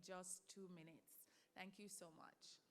just 2 minutes. Thank you so much.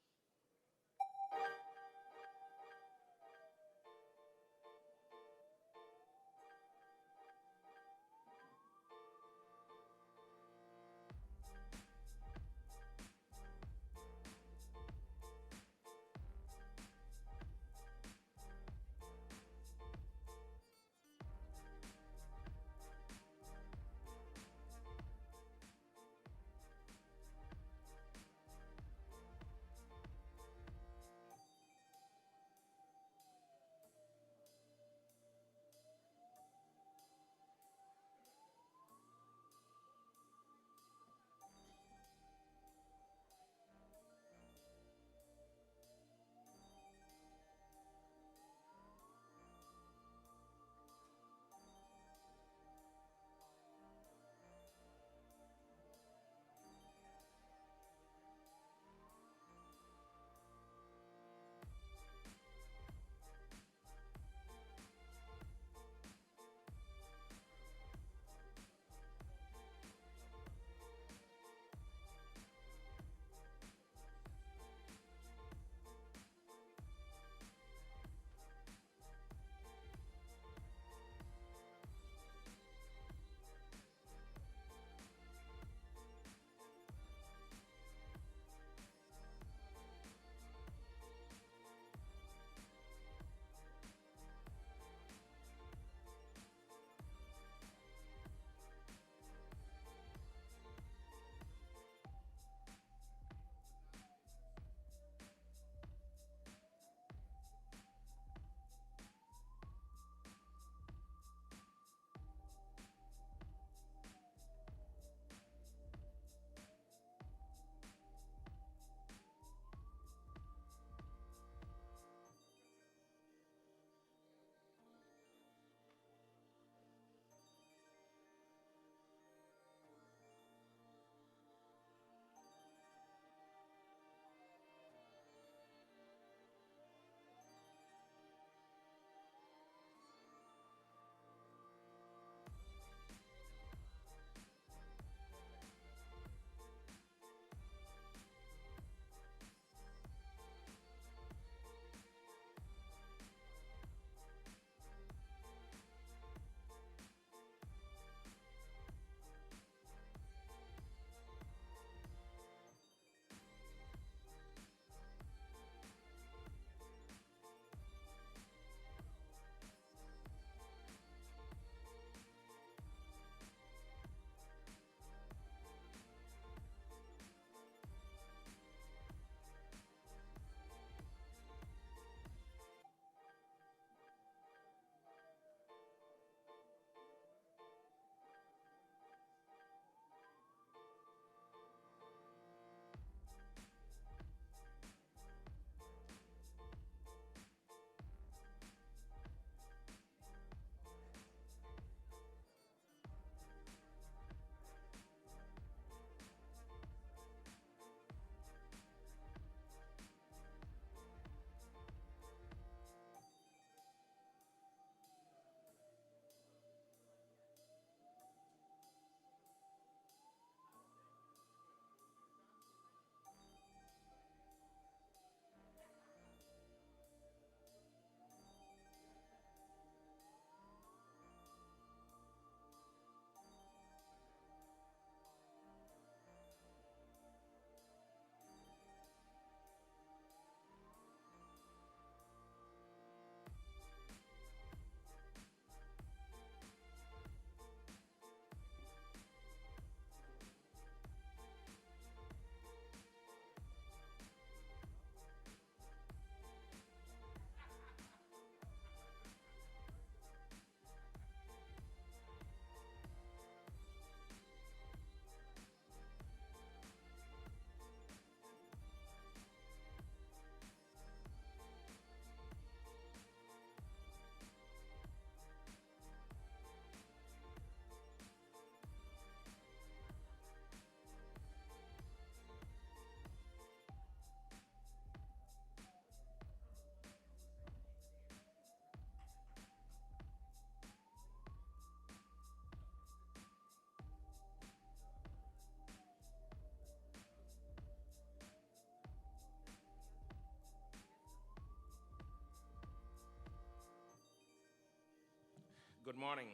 Good morning.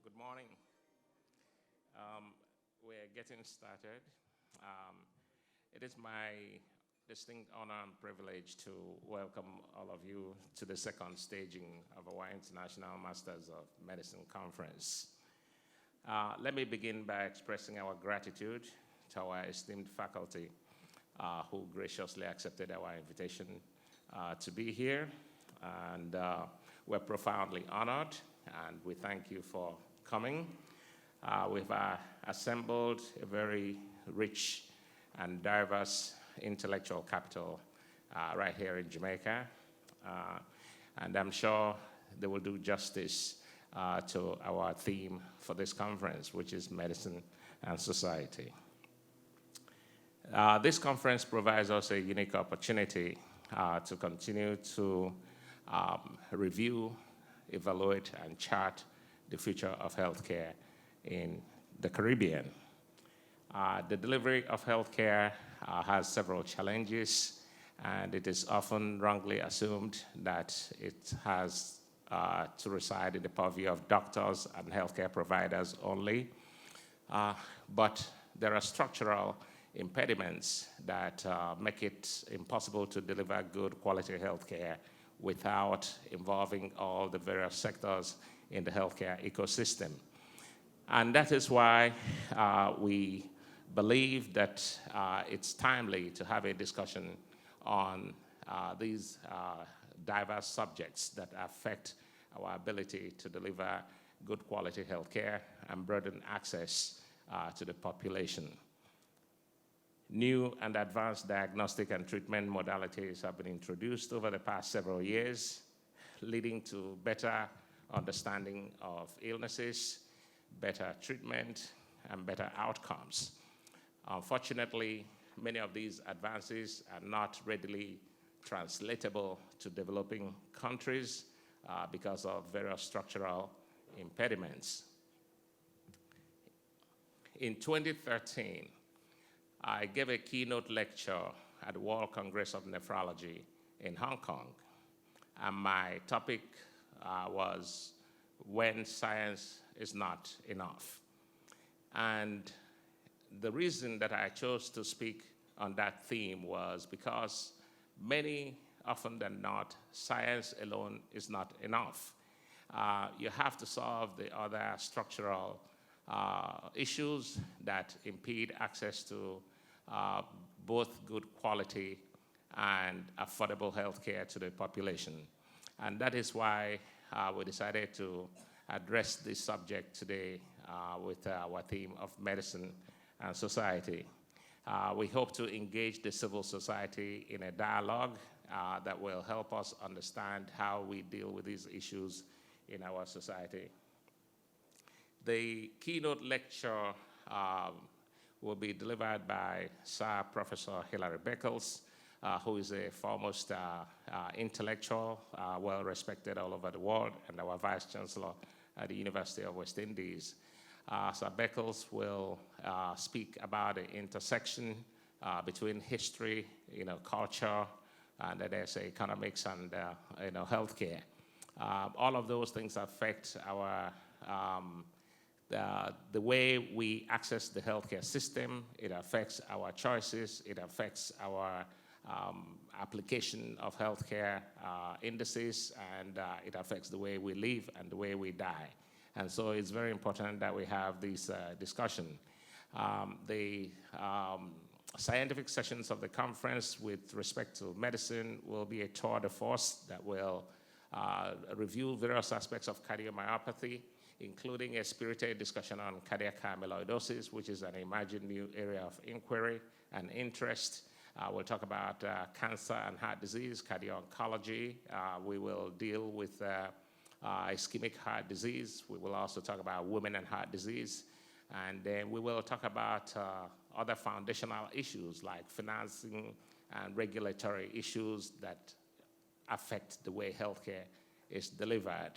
Good morning. We're getting started. It is my distinct honor and privilege to welcome all of you to the second staging of our International Masters of Medicine Conference. Let me begin by expressing our gratitude to our esteemed faculty who graciously accepted our invitation to be here. And we're profoundly honored, and we thank you for coming. We've assembled a very rich and diverse intellectual capital right here in Jamaica. And I'm sure they will do justice to our theme for this conference, which is medicine and society. This conference provides us a unique opportunity to continue to review, evaluate, and chart the future of healthcare in the Caribbean. The delivery of healthcare has several challenges, and it is often wrongly assumed that it has to reside in the purview of doctors and healthcare providers only. But there are structural impediments that make it impossible to deliver good quality healthcare without involving all the various sectors in the healthcare ecosystem. And that is why we believe that it's timely to have a discussion on these diverse subjects that affect our ability to deliver good quality healthcare and broaden access to the population. New and advanced diagnostic and treatment modalities have been introduced over the past several years, leading to better understanding of illnesses, better treatment, and better outcomes. Unfortunately, many of these advances are not readily translatable to developing countries because of various structural impediments. In 2013, I gave a keynote lecture at the World Congress of Nephrology in Hong Kong, and my topic was when science is not enough. And the reason that I chose to speak on that theme was because many often than not, science alone is not enough. You have to solve the other structural issues that impede access to both good quality and affordable health care to the population. And that is why we decided to address this subject today with our theme of medicine and society. We hope to engage the civil society in a dialogue that will help us understand how we deal with these issues in our society. The keynote lecture will be delivered by Sir Professor Hilary Beckles, who is a foremost intellectual, well-respected all over the world, and our Vice Chancellor at the University of West Indies. Sir Beckles will speak about the intersection between history, culture, and there's economics and healthcare. All of those things affect our the way we access the healthcare system. It affects our choices. It affects our application of healthcare indices, and it affects the way we live and the way we die. And so it's very important that we have this discussion. The scientific sessions of the conference with respect to medicine will be a tour de force that will review various aspects of cardiomyopathy, including a spirited discussion on cardiac amyloidosis, which is an emerging new area of inquiry and interest. We'll talk about cancer and heart disease, cardio-oncology. We will deal with ischemic heart disease. We will also talk about women and heart disease. And then we will talk about other foundational issues like financing and regulatory issues that affect the way healthcare is delivered.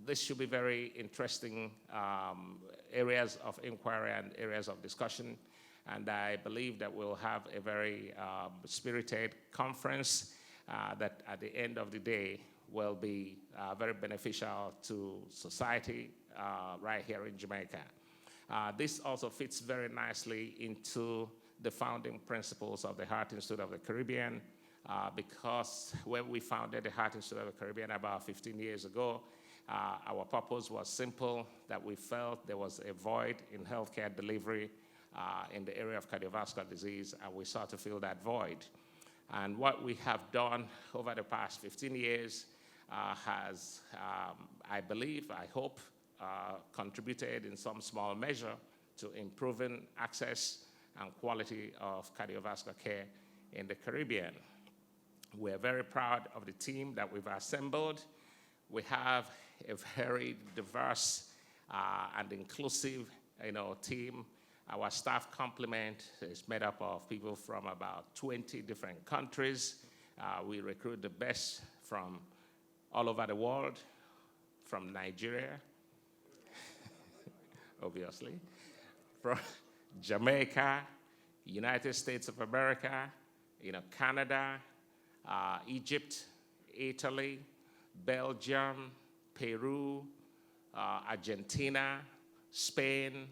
This should be very interesting areas of inquiry and areas of discussion, and I believe that we'll have a very spirited conference that at the end of the day will be very beneficial to society right here in Jamaica. This also fits very nicely into the founding principles of the Heart Institute of the Caribbean, because when we founded the Heart Institute of the Caribbean about 15 years ago, our purpose was simple, that we felt there was a void in healthcare delivery in the area of cardiovascular disease, and we sought to fill that void. And what we have done over the past 15 years has, I believe, I hope, contributed in some small measure to improving access and quality of cardiovascular care in the Caribbean. We're very proud of the team that we've assembled. We have a very diverse and inclusive, team. Our staff complement is made up of people from about 20 different countries. We recruit the best from all over the world, from Nigeria, obviously, from Jamaica, United States of America, Canada, Egypt, Italy, Belgium, Peru, Argentina, Spain,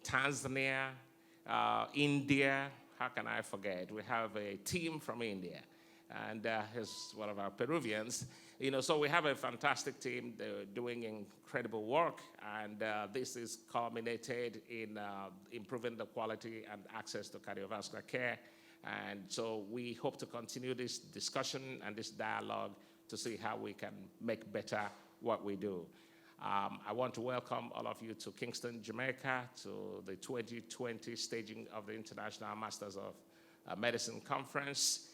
Tanzania, India. How can I forget? We have a team from India, and he's one of our Peruvians. So we have a fantastic team. They're doing incredible work, and this is culminated in improving the quality and access to cardiovascular care. And so we hope to continue this discussion and this dialogue to see how we can make better what we do. I want to welcome all of you to Kingston, Jamaica, to the 2020 staging of the International Masters of Medicine Conference.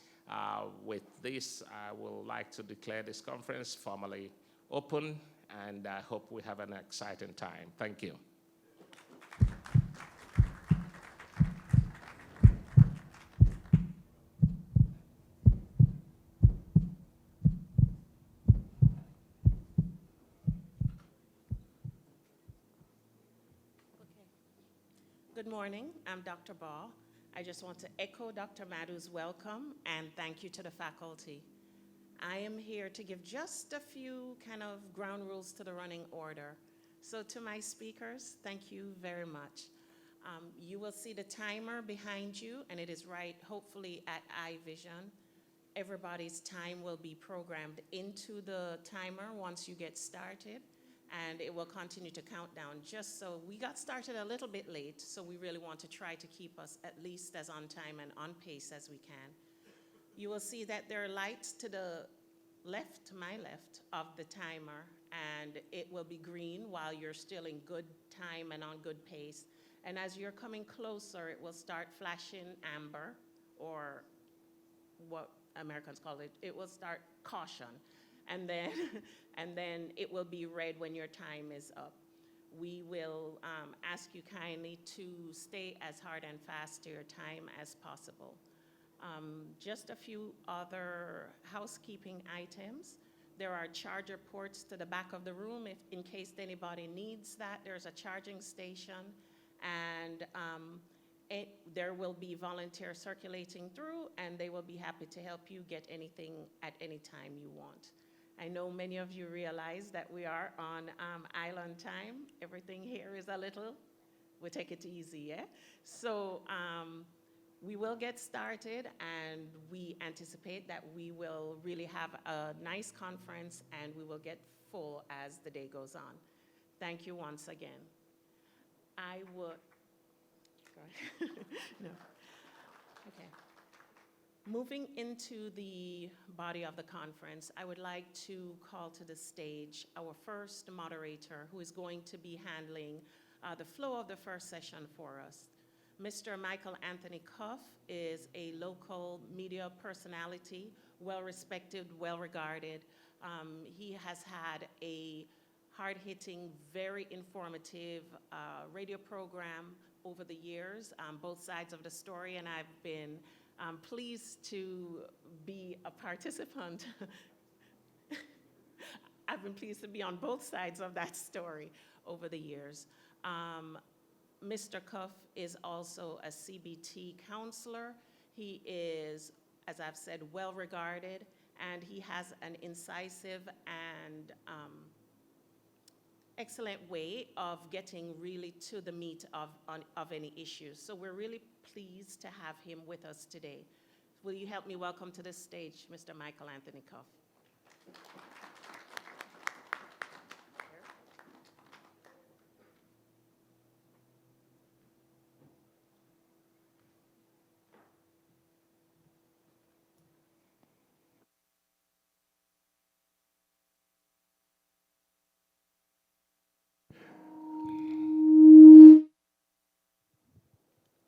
With this, I would like to declare this conference formally open, and I hope we have an exciting time. Thank you. Good morning, I'm Dr. Ball. I just want to echo Dr. Madhu's welcome and thank you to the faculty. I am here to give just a few kind of ground rules to the running order. So to my speakers, thank you very much. You will see the timer behind you, and it is right, hopefully, at eye vision. Everybody's time will be programmed into the timer once you get started, and it will continue to count down. Just so we got started a little bit late, so we really want to try to keep us at least as on time and on pace as we can. You will see that there are lights to the left, to my left, of the timer, and it will be green while you're still in good time and on good pace. And as you're coming closer, it will start flashing amber, or what Americans call it, it will start caution. And then it will be red when your time is up. We will ask you kindly to stay as hard and fast to your time as possible. Just a few other housekeeping items. There are charger ports to the back of the room. If in case anybody needs that, there's a charging station, and there will be volunteers circulating through, and they will be happy to help you get anything at any time you want. I know many of you realize that we are on island time. Everything here is a little, we take it easy, yeah? So we will get started, and we anticipate that we will really have a nice conference, and we will get full as the day goes on. Thank you once again. I would, go ahead. No, okay. Moving into the body of the conference, I would like to call to the stage our first moderator, who is going to be handling the flow of the first session for us. Mr. Michael Anthony Cuff is a local media personality, well-respected, well-regarded. He has had a hard-hitting, very informative radio program over the years, both sides of the story, and I've been pleased to be a participant. I've been pleased to be on both sides of that story over the years. Mr. Cuff is also a CBT counselor. He is, as I've said, well regarded, and he has an incisive and excellent way of getting really to the meat of any issues. So we're really pleased to have him with us today. Will you help me welcome to the stage Mr. Michael Anthony Cuff?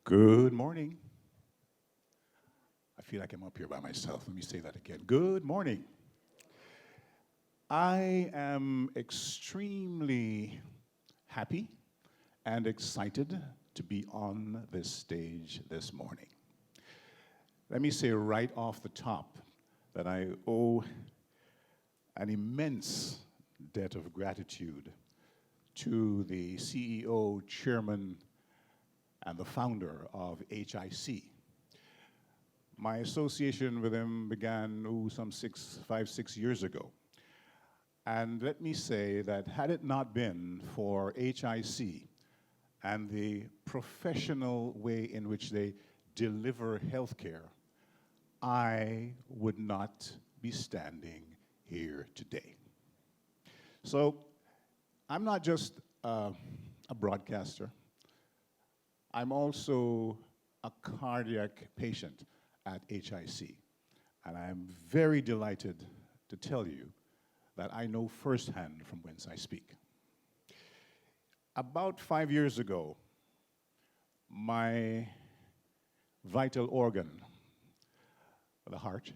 Good morning. I feel like I'm up here by myself. Let me say that again. Good morning. I am extremely happy and excited to be on this stage this morning. Let me say right off the top that I owe an immense debt of gratitude to the CEO, chairman, and the founder of HIC. My association with him began some 5-6 years ago. And let me say that had it not been for HIC and the professional way in which they deliver healthcare, I would not be standing here today. So I'm not just a broadcaster. I'm also a cardiac patient at HIC, and I'm very delighted to tell you that I know firsthand from whence I speak. About 5 years ago, my vital organ, the heart,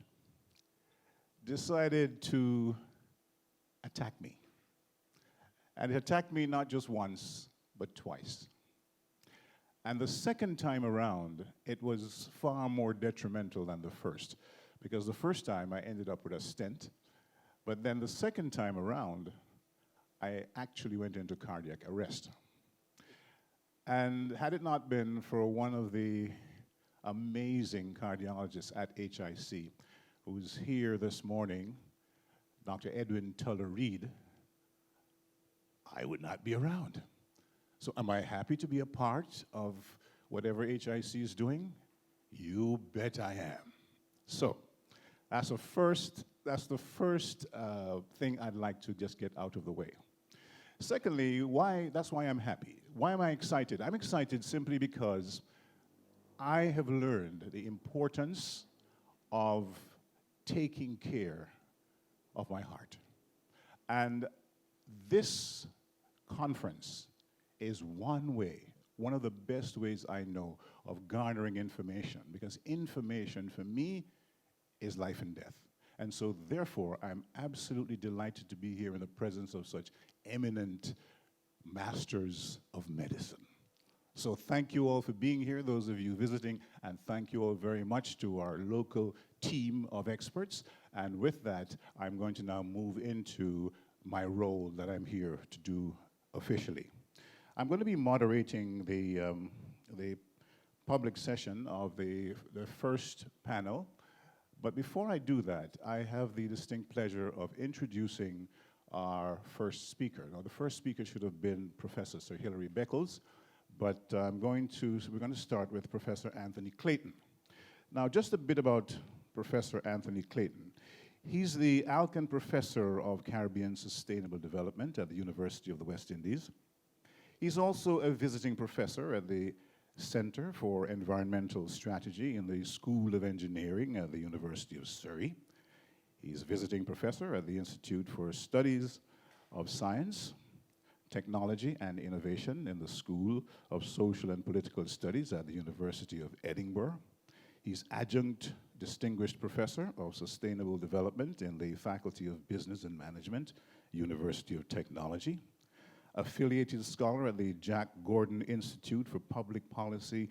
decided to attack me. And it attacked me not just once, but twice. And the second time around, it was far more detrimental than the first, because the first time I ended up with a stent, but then the second time around, I actually went into cardiac arrest. And had it not been for one of the amazing cardiologists at HIC, who's here this morning, Dr. Edwin Tuller-Reed, I would not be around. So am I happy to be a part of whatever HIC is doing? You bet I am. So that's the first thing I'd like to just get out of the way. Secondly, that's why I'm happy. Why am I excited? I'm excited simply because I have learned the importance of taking care of my heart. And this conference is one of the best ways I know of garnering information, because information for me is life and death. And so therefore, I'm absolutely delighted to be here in the presence of such eminent masters of medicine. So thank you all for being here, those of you visiting, and thank you all very much to our local team of experts. And with that, I'm going to now move into my role that I'm here to do officially. I'm going to be moderating the public session of the first panel. But before I do that, I have the distinct pleasure of introducing our first speaker. Now, the first speaker should have been Professor Sir Hilary Beckles, but we're going to start with Professor Anthony Clayton. Now, just a bit about Professor Anthony Clayton. He's the Alkin Professor of Caribbean Sustainable Development at the University of the West Indies. He's also a visiting professor at the Center for Environmental Strategy in the School of Engineering at the University of Surrey. He's a visiting professor at the Institute for Studies of Science, Technology and Innovation in the School of Social and Political Studies at the University of Edinburgh. He's adjunct distinguished professor of sustainable development in the Faculty of Business and Management, University of Technology. Affiliated scholar at the Jack Gordon Institute for Public Policy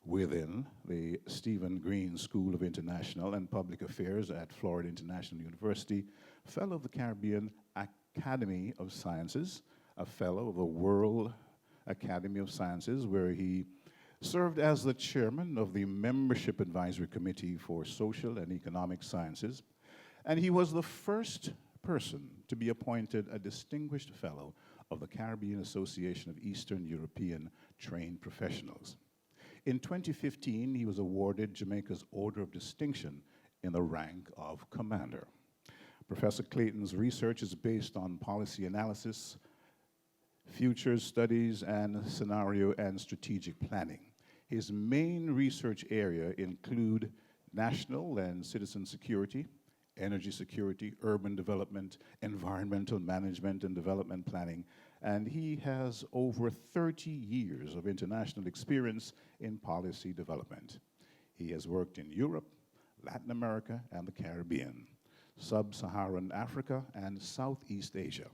within the Stephen Green School of International and Public Affairs at Florida International University, fellow of the Caribbean Academy of Sciences, a fellow of the World Academy of Sciences, where he served as the chairman of the Membership Advisory Committee for Social and Economic Sciences, And he was the first person to be appointed a distinguished fellow of the Caribbean Association of Eastern European Trained Professionals. In 2015, he was awarded Jamaica's Order of Distinction in the rank of Commander. Professor Clayton's research is based on policy analysis, futures studies, and scenario and strategic planning. His main research area include national and citizen security, energy security, urban development, environmental management and development planning, and he has over 30 years of international experience in policy development. He has worked in Europe, Latin America, and the Caribbean, Sub-Saharan Africa, and Southeast Asia.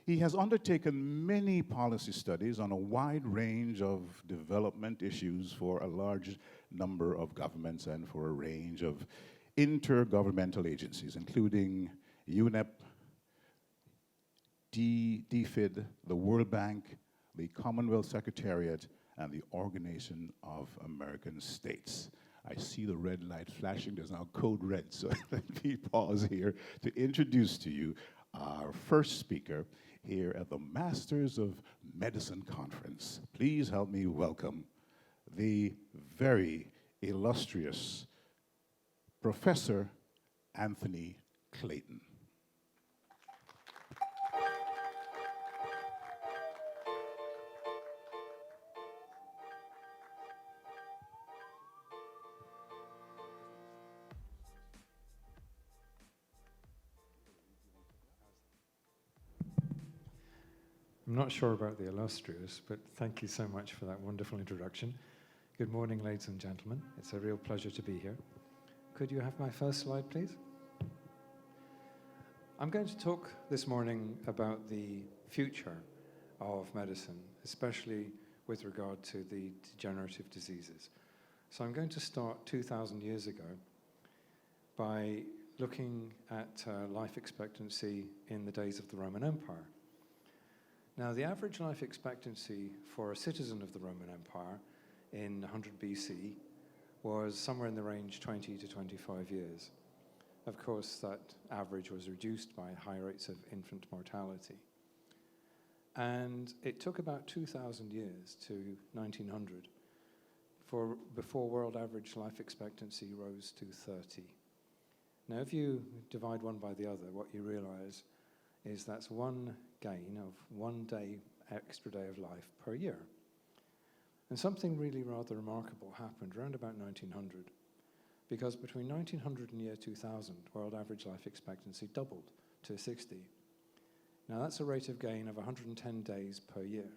He has undertaken many policy studies on a wide range of development issues for a large number of governments and for a range of intergovernmental agencies, including UNEP, DFID, the World Bank, the Commonwealth Secretariat, and the Organization of American States. I see the red light flashing. There's now code red, so let me pause here to introduce to you our first speaker here at the Masters of Medicine Conference. Please help me welcome the very illustrious Professor Anthony Clayton. I'm not sure about the illustrious, but thank you so much for that wonderful introduction. Good morning, ladies and gentlemen. It's a real pleasure to be here. Could you have my first slide, please? I'm going to talk this morning about the future of medicine, especially with regard to the degenerative diseases. So I'm going to start 2,000 years ago by looking at life expectancy in the days of the Roman Empire. Now, the average life expectancy for a citizen of the Roman Empire in 100 BC was somewhere in the range 20 to 25 years. Of course, that average was reduced by high rates of infant mortality. And it took about 2,000 years to 1900 before world average life expectancy rose to 30. Now, if you divide one by the other, what you realize is that's one gain of 1 day, extra day of life per year. And something really rather remarkable happened around about 1900, because between 1900 and year 2000, world average life expectancy doubled to 60. Now that's a rate of gain of 110 days per year,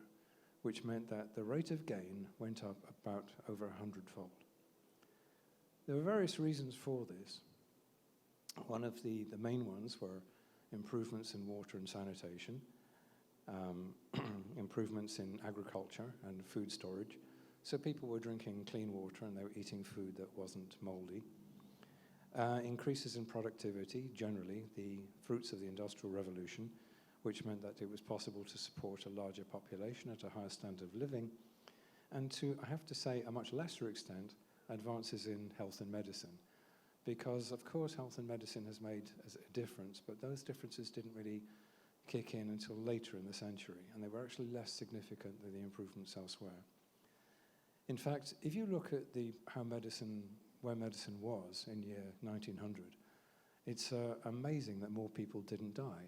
which meant that the rate of gain went up about over 100-fold. There were various reasons for this. One of the main ones were improvements in water and sanitation, improvements in agriculture and food storage. So people were drinking clean water and they were eating food that wasn't moldy. Increases in productivity, generally, the fruits of the Industrial Revolution, which meant that it was possible to support a larger population at a higher standard of living, and to, I have to say, a much lesser extent, advances in health and medicine. Because, of course, health and medicine has made a difference, but those differences didn't really kick in until later in the century, and they were actually less significant than the improvements elsewhere. In fact, if you look at where medicine was in year 1900, it's amazing that more people didn't die.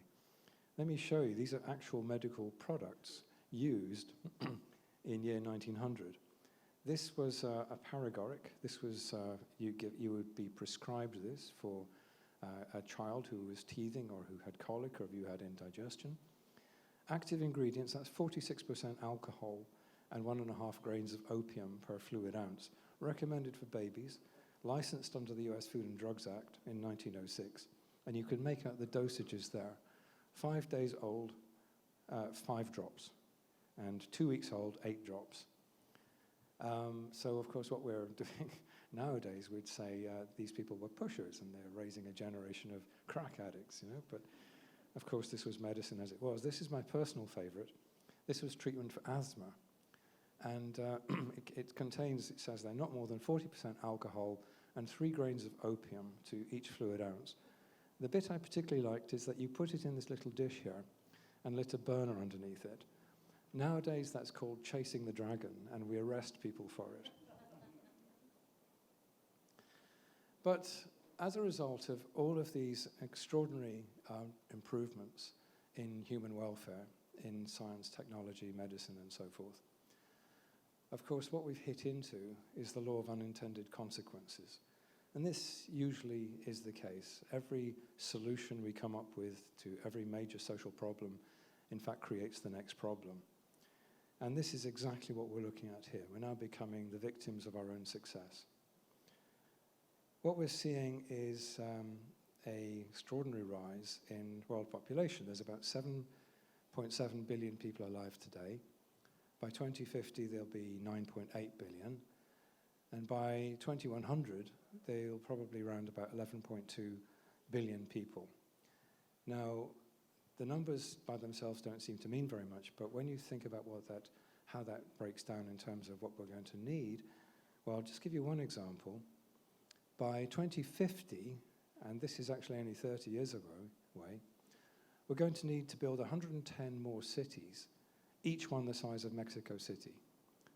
Let me show you, these are actual medical products used in year 1900. This was a paregoric. This was, you would be prescribed this for a child who was teething or who had colic or who had indigestion. Active ingredients, that's 46% alcohol and 1.5 grains of opium per fluid ounce, recommended for babies, licensed under the US Food and Drugs Act in 1906. And you can make out the dosages there. 5 days old, 5 drops, and 2 weeks old, 8 drops. So, of course, what we're doing nowadays, we'd say these people were pushers and they're raising a generation of crack addicts, you know. But, of course, this was medicine as it was. This is my personal favorite. This was treatment for asthma. And it contains, it says there, not more than 40% alcohol and 3 grains of opium to each fluid ounce. The bit I particularly liked is that you put it in this little dish here and lit a burner underneath it. Nowadays, that's called chasing the dragon, and we arrest people for it. But as a result of all of these extraordinary improvements in human welfare, in science, technology, medicine, and so forth, of course, what we've hit into is the law of unintended consequences. And this usually is the case. Every solution we come up with to every major social problem, in fact, creates the next problem. And this is exactly what we're looking at here. We're now becoming the victims of our own success. What we're seeing is an extraordinary rise in world population. There's about 7.7 billion people alive today. By 2050, there'll be 9.8 billion. And by 2100, they'll probably round about 11.2 billion people. Now, the numbers by themselves don't seem to mean very much, but when you think about how that breaks down in terms of what we're going to need, well, I'll just give you one example. By 2050, and this is actually only 30 years away, we're going to need to build 110 more cities, each one the size of Mexico City.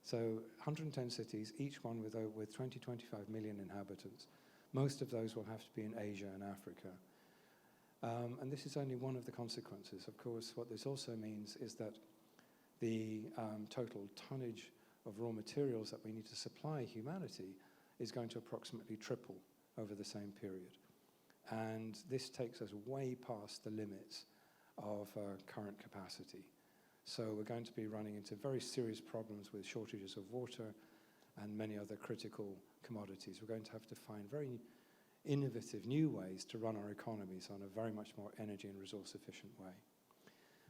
So 110 cities, each one with 20, 25 million inhabitants. Most of those will have to be in Asia and Africa. And this is only one of the consequences. Of course, what this also means is that the total tonnage of raw materials that we need to supply humanity is going to approximately triple over the same period. And this takes us way past the limits of current capacity. So we're going to be running into very serious problems with shortages of water and many other critical commodities. We're going to have to find very innovative new ways to run our economies on a very much more energy and resource efficient way.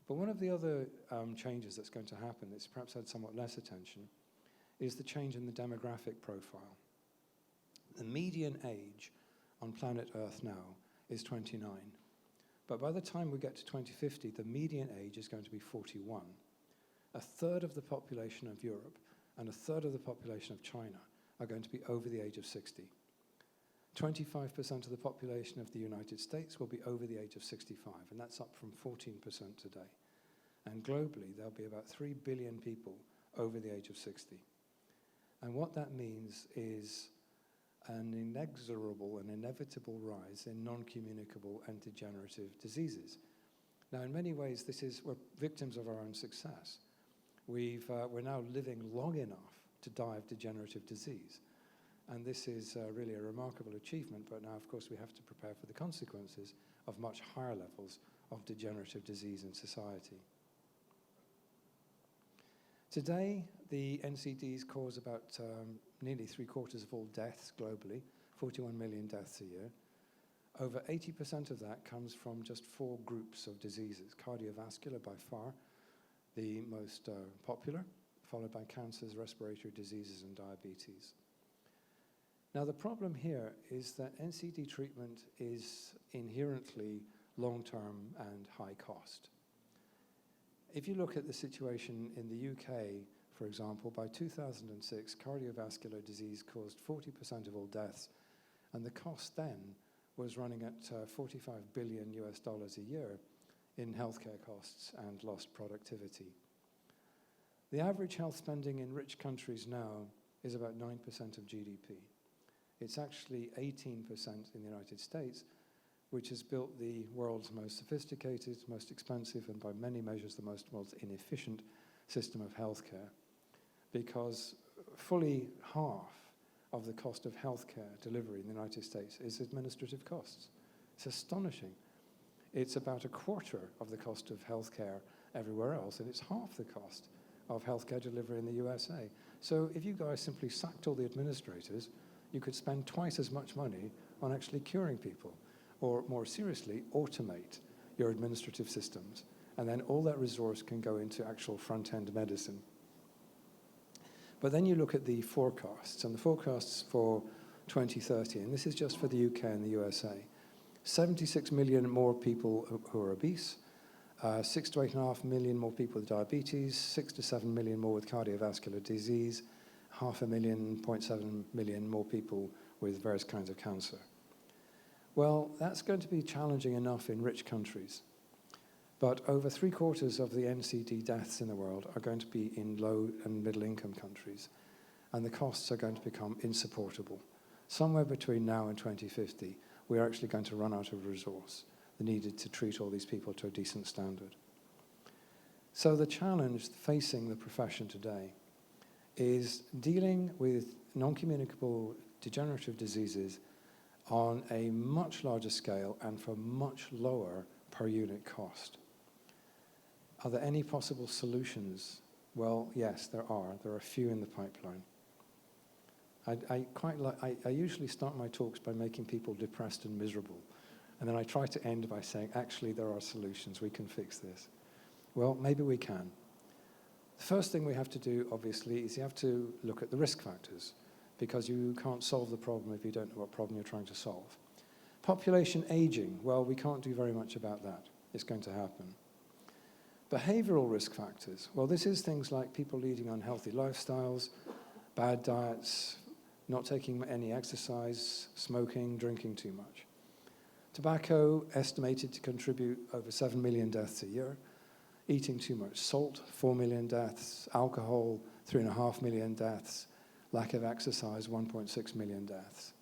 But one of the other changes that's going to happen that's perhaps had somewhat less attention is the change in the demographic profile. The median age on planet Earth now is 29. But by the time we get to 2050, the median age is going to be 41. A third of the population of Europe and a third of the population of China are going to be over the age of 60. 25% of the population of the United States will be over the age of 65, and that's up from 14% today. And globally, there'll be about 3 billion people over the age of 60. And what that means is an inexorable and inevitable rise in non-communicable and degenerative diseases. Now, in many ways, we're victims of our own success. We're now living long enough to die of degenerative disease. And this is really a remarkable achievement, but now, of course, we have to prepare for the consequences of much higher levels of degenerative disease in society. Today, the NCDs cause about nearly 3/4 of all deaths globally, 41 million deaths a year. Over 80% of that comes from just 4 groups of diseases. Cardiovascular, by far, the most popular, followed by cancers, respiratory diseases, and diabetes. Now, the problem here is that NCD treatment is inherently long-term and high cost. If you look at the situation in the UK, for example, by 2006, cardiovascular disease caused 40% of all deaths, and the cost then was running at $45 billion a year in healthcare costs and lost productivity. The average health spending in rich countries now is about 9% of GDP. It's actually 18% in the United States, which has built the world's most sophisticated, most expensive, and by many measures the most inefficient system of healthcare, because fully half of the cost of healthcare delivery in the United States is administrative costs. It's astonishing. It's about 1/4 of the cost of healthcare everywhere else, and it's half the cost of healthcare delivery in the USA. So if you guys simply sacked all the administrators, you could spend twice as much money on actually curing people, or more seriously, automate your administrative systems. And then all that resource can go into actual front-end medicine. But then you look at the forecasts, and the forecasts for 2030, and this is just for the UK and the USA. 76 million more people who are obese, 6 to 8.5 million more people with diabetes, 6 to 7 million more with cardiovascular disease, 0.7 million more people with various kinds of cancer. Well, that's going to be challenging enough in rich countries. But over 3/4 of the NCD deaths in the world are going to be in low and middle income countries, and the costs are going to become insupportable. Somewhere between now and 2050, we're actually going to run out of resource needed to treat all these people to a decent standard. So the challenge facing the profession today is dealing with non-communicable degenerative diseases on a much larger scale and for much lower per unit cost. Are there any possible solutions? Well, yes, there are. There are a few in the pipeline. I usually start my talks by making people depressed and miserable, and then I try to end by saying, actually, there are solutions. We can fix this. Well, maybe we can. The first thing we have to do, obviously, is you have to look at the risk factors, because you can't solve the problem if you don't know what problem you're trying to solve. Population aging, well, we can't do very much about that. It's going to happen. Behavioral risk factors, well, this is things like people leading unhealthy lifestyles, bad diets, not taking any exercise, smoking, drinking too much. Tobacco, estimated to contribute over 7 million deaths a year. Eating too much salt, 4 million deaths. Alcohol, 3.5 million deaths. Lack of exercise, 1.6 million deaths.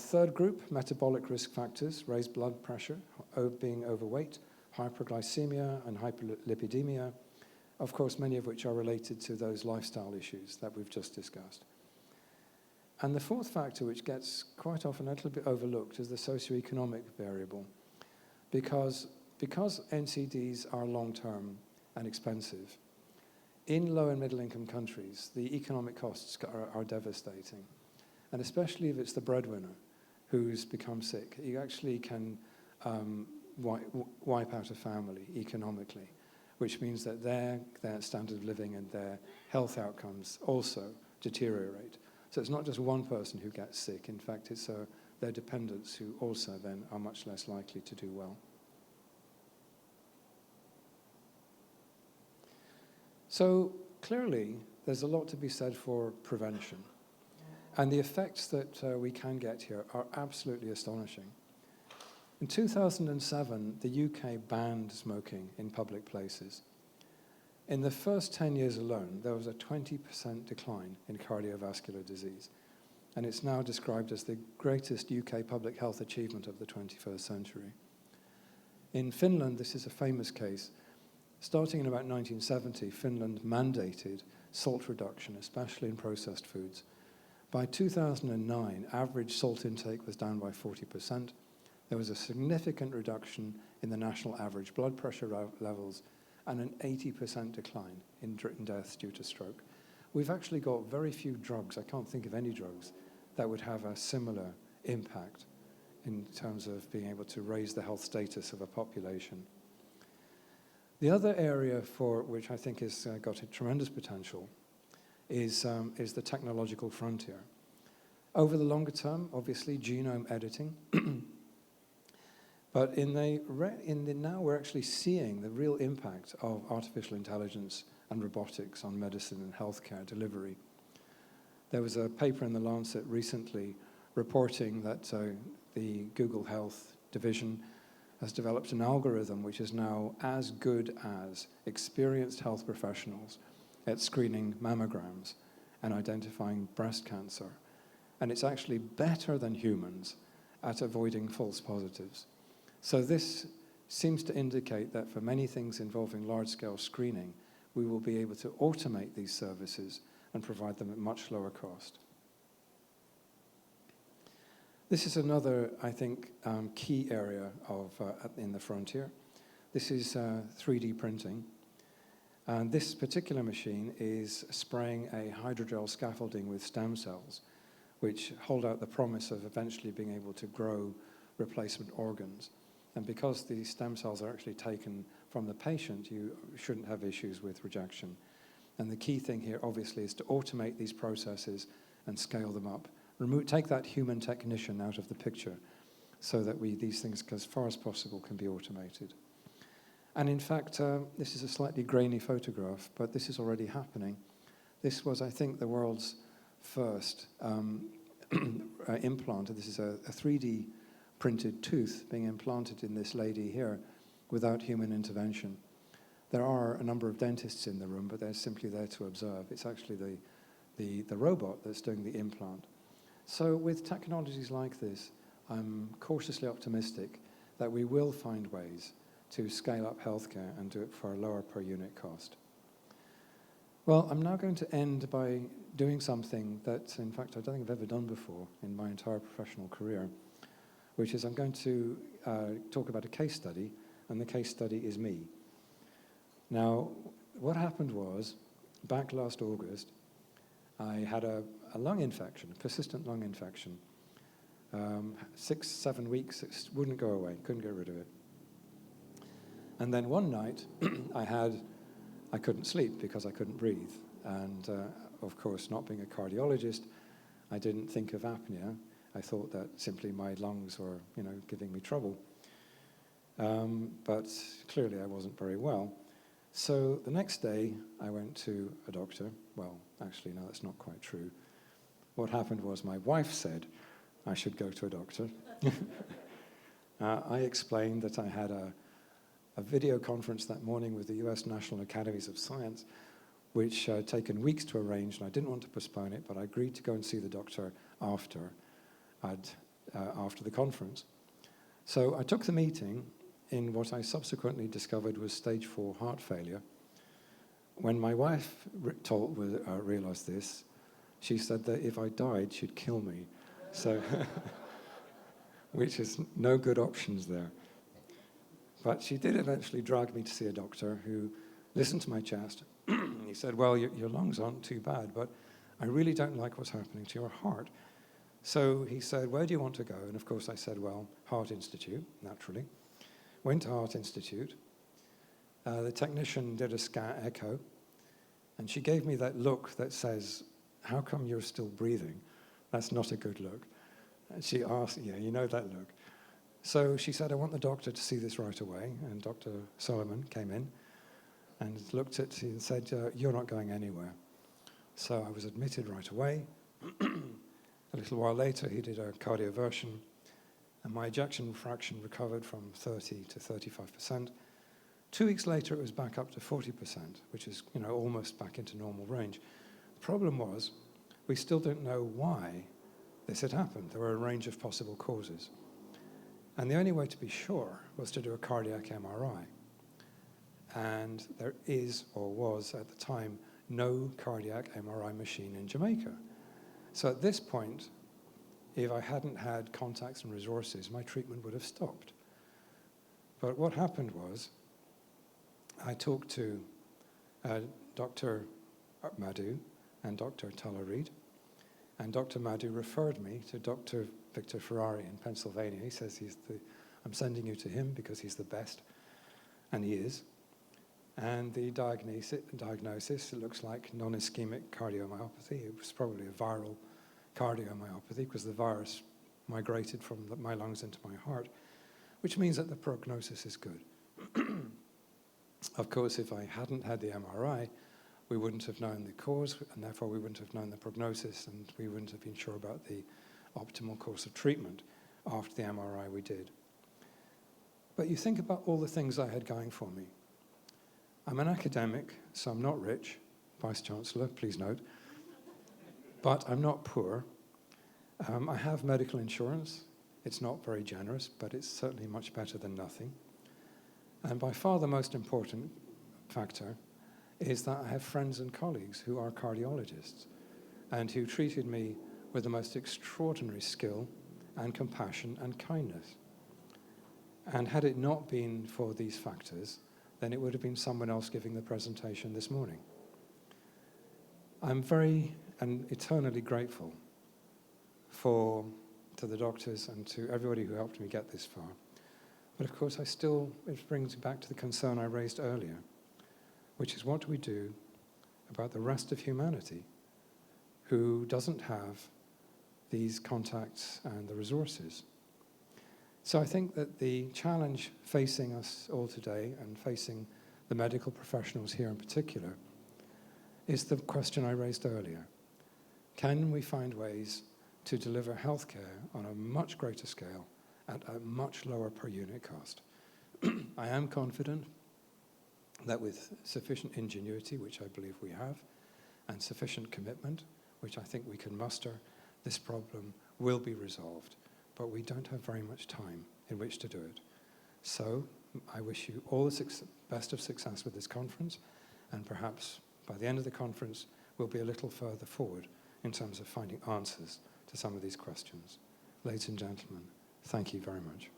Third group, metabolic risk factors, raised blood pressure, being overweight, hyperglycemia and hyperlipidemia, of course, many of which are related to those lifestyle issues that we've just discussed. And the fourth factor, which gets quite often a little bit overlooked, is the socioeconomic variable. Because NCDs are long-term and expensive, in low and middle income countries, the economic costs are devastating. And especially if it's the breadwinner who's become sick, you actually can wipe out a family economically, which means that their standard of living and their health outcomes also deteriorate. So it's not just one person who gets sick. In fact, it's their dependents who also then are much less likely to do well. So clearly, there's a lot to be said for prevention. And the effects that we can get here are absolutely astonishing. In 2007, the UK banned smoking in public places. In the first 10 years alone, there was a 20% decline in cardiovascular disease. And it's now described as the greatest UK public health achievement of the 21st century. In Finland, this is a famous case. Starting in about 1970, Finland mandated salt reduction, especially in processed foods. By 2009, average salt intake was down by 40%. There was a significant reduction in the national average blood pressure levels and an 80% decline in deaths due to stroke. We've actually got very few drugs, I can't think of any drugs, that would have a similar impact in terms of being able to raise the health status of a population. The other area for which I think has got a tremendous potential is the technological frontier. Over the longer term, obviously, genome editing. But now we're actually seeing the real impact of artificial intelligence and robotics on medicine and healthcare delivery. There was a paper in The Lancet recently reporting that the Google Health division has developed an algorithm which is now as good as experienced health professionals at screening mammograms and identifying breast cancer. And it's actually better than humans at avoiding false positives. So this seems to indicate that for many things involving large-scale screening, we will be able to automate these services and provide them at much lower cost. This is another, I think, key area in the frontier. This is 3D printing. And this particular machine is spraying a hydrogel scaffolding with stem cells, which hold out the promise of eventually being able to grow replacement organs. And because these stem cells are actually taken from the patient, you shouldn't have issues with rejection. And the key thing here, obviously, is to automate these processes and scale them up. Take that human technician out of the picture so that these things, as far as possible, can be automated. And in fact, this is a slightly grainy photograph, but this is already happening. This was, I think, the world's first implanted. This is a 3D printed tooth being implanted in this lady here without human intervention. There are a number of dentists in the room, but they're simply there to observe. It's actually the robot that's doing the implant. So with technologies like this, I'm cautiously optimistic that we will find ways to scale up healthcare and do it for a lower per unit cost. Well, I'm now going to end by doing something that, in fact, I don't think I've ever done before in my entire professional career, which is I'm going to talk about a case study, and the case study is me. Now, what happened was, back last August, I had a lung infection, a persistent lung infection. 6, 7 weeks, it wouldn't go away, couldn't get rid of it. And then one night, I couldn't sleep because I couldn't breathe. And of course, not being a cardiologist, I didn't think of apnea. I thought that simply my lungs were, giving me trouble. But clearly I wasn't very well. So the next day, I went to a doctor. Well, actually, no, that's not quite true. What happened was my wife said I should go to a doctor. I explained that I had a video conference that morning with the US National Academies of Science, which had taken weeks to arrange, and I didn't want to postpone it, but I agreed to go and see the doctor after the conference. So I took the meeting in what I subsequently discovered was stage 4 heart failure. When my wife realized this, she said that if I died, she'd kill me. So, which is no good options there. But she did eventually drag me to see a doctor who listened to my chest. He said, well, your lungs aren't too bad, but I really don't like what's happening to your heart. So he said, where do you want to go? And of course I said, well, Heart Institute, naturally. Went to Heart Institute. The technician did a scan echo, and she gave me that look that says, how come you're still breathing? That's not a good look. And she asked, yeah, you know that look. So she said, I want the doctor to see this right away. And Dr. Solomon came in and looked at me and said, you're not going anywhere. So I was admitted right away. A little while later, he did a cardioversion, and my ejection fraction recovered from 30 to 35%. 2 weeks later, it was back up to 40%, which is almost back into normal range. The problem was, we still don't know why this had happened. There were a range of possible causes. And the only way to be sure was to do a cardiac MRI. And there is, or was at the time, no cardiac MRI machine in Jamaica. So at this point, if I hadn't had contacts and resources, my treatment would have stopped. But what happened was, I talked to Dr. Madhu and Dr. Reed, and Dr. Madhu referred me to Dr. Victor Ferrari in Pennsylvania. He says I'm sending you to him because he's the best, and he is. And the diagnosis, it looks like non-ischemic cardiomyopathy. It was probably a viral cardiomyopathy because the virus migrated from my lungs into my heart, which means that the prognosis is good. Of course, if I hadn't had the MRI, we wouldn't have known the cause, and therefore we wouldn't have known the prognosis, and we wouldn't have been sure about the optimal course of treatment after the MRI we did. But you think about all the things I had going for me. I'm an academic, so I'm not rich, Vice-Chancellor, please note. But I'm not poor. I have medical insurance. It's not very generous, but it's certainly much better than nothing. And by far the most important factor is that I have friends and colleagues who are cardiologists and who treated me with the most extraordinary skill and compassion and kindness. And had it not been for these factors, then it would have been someone else giving the presentation this morning. I'm very and eternally grateful to the doctors and to everybody who helped me get this far. But of course, it brings me back to the concern I raised earlier, which is what do we do about the rest of humanity who doesn't have these contacts and the resources? So I think that the challenge facing us all today and facing the medical professionals here in particular is the question I raised earlier. Can we find ways to deliver healthcare on a much greater scale at a much lower per unit cost. I am confident that with sufficient ingenuity, which I believe we have, and sufficient commitment, which I think we can muster, this problem will be resolved. But we don't have very much time in which to do it. So I wish you all the best of success with this conference, and perhaps by the end of the conference, we'll be a little further forward in terms of finding answers to some of these questions. Ladies and gentlemen, thank you very much.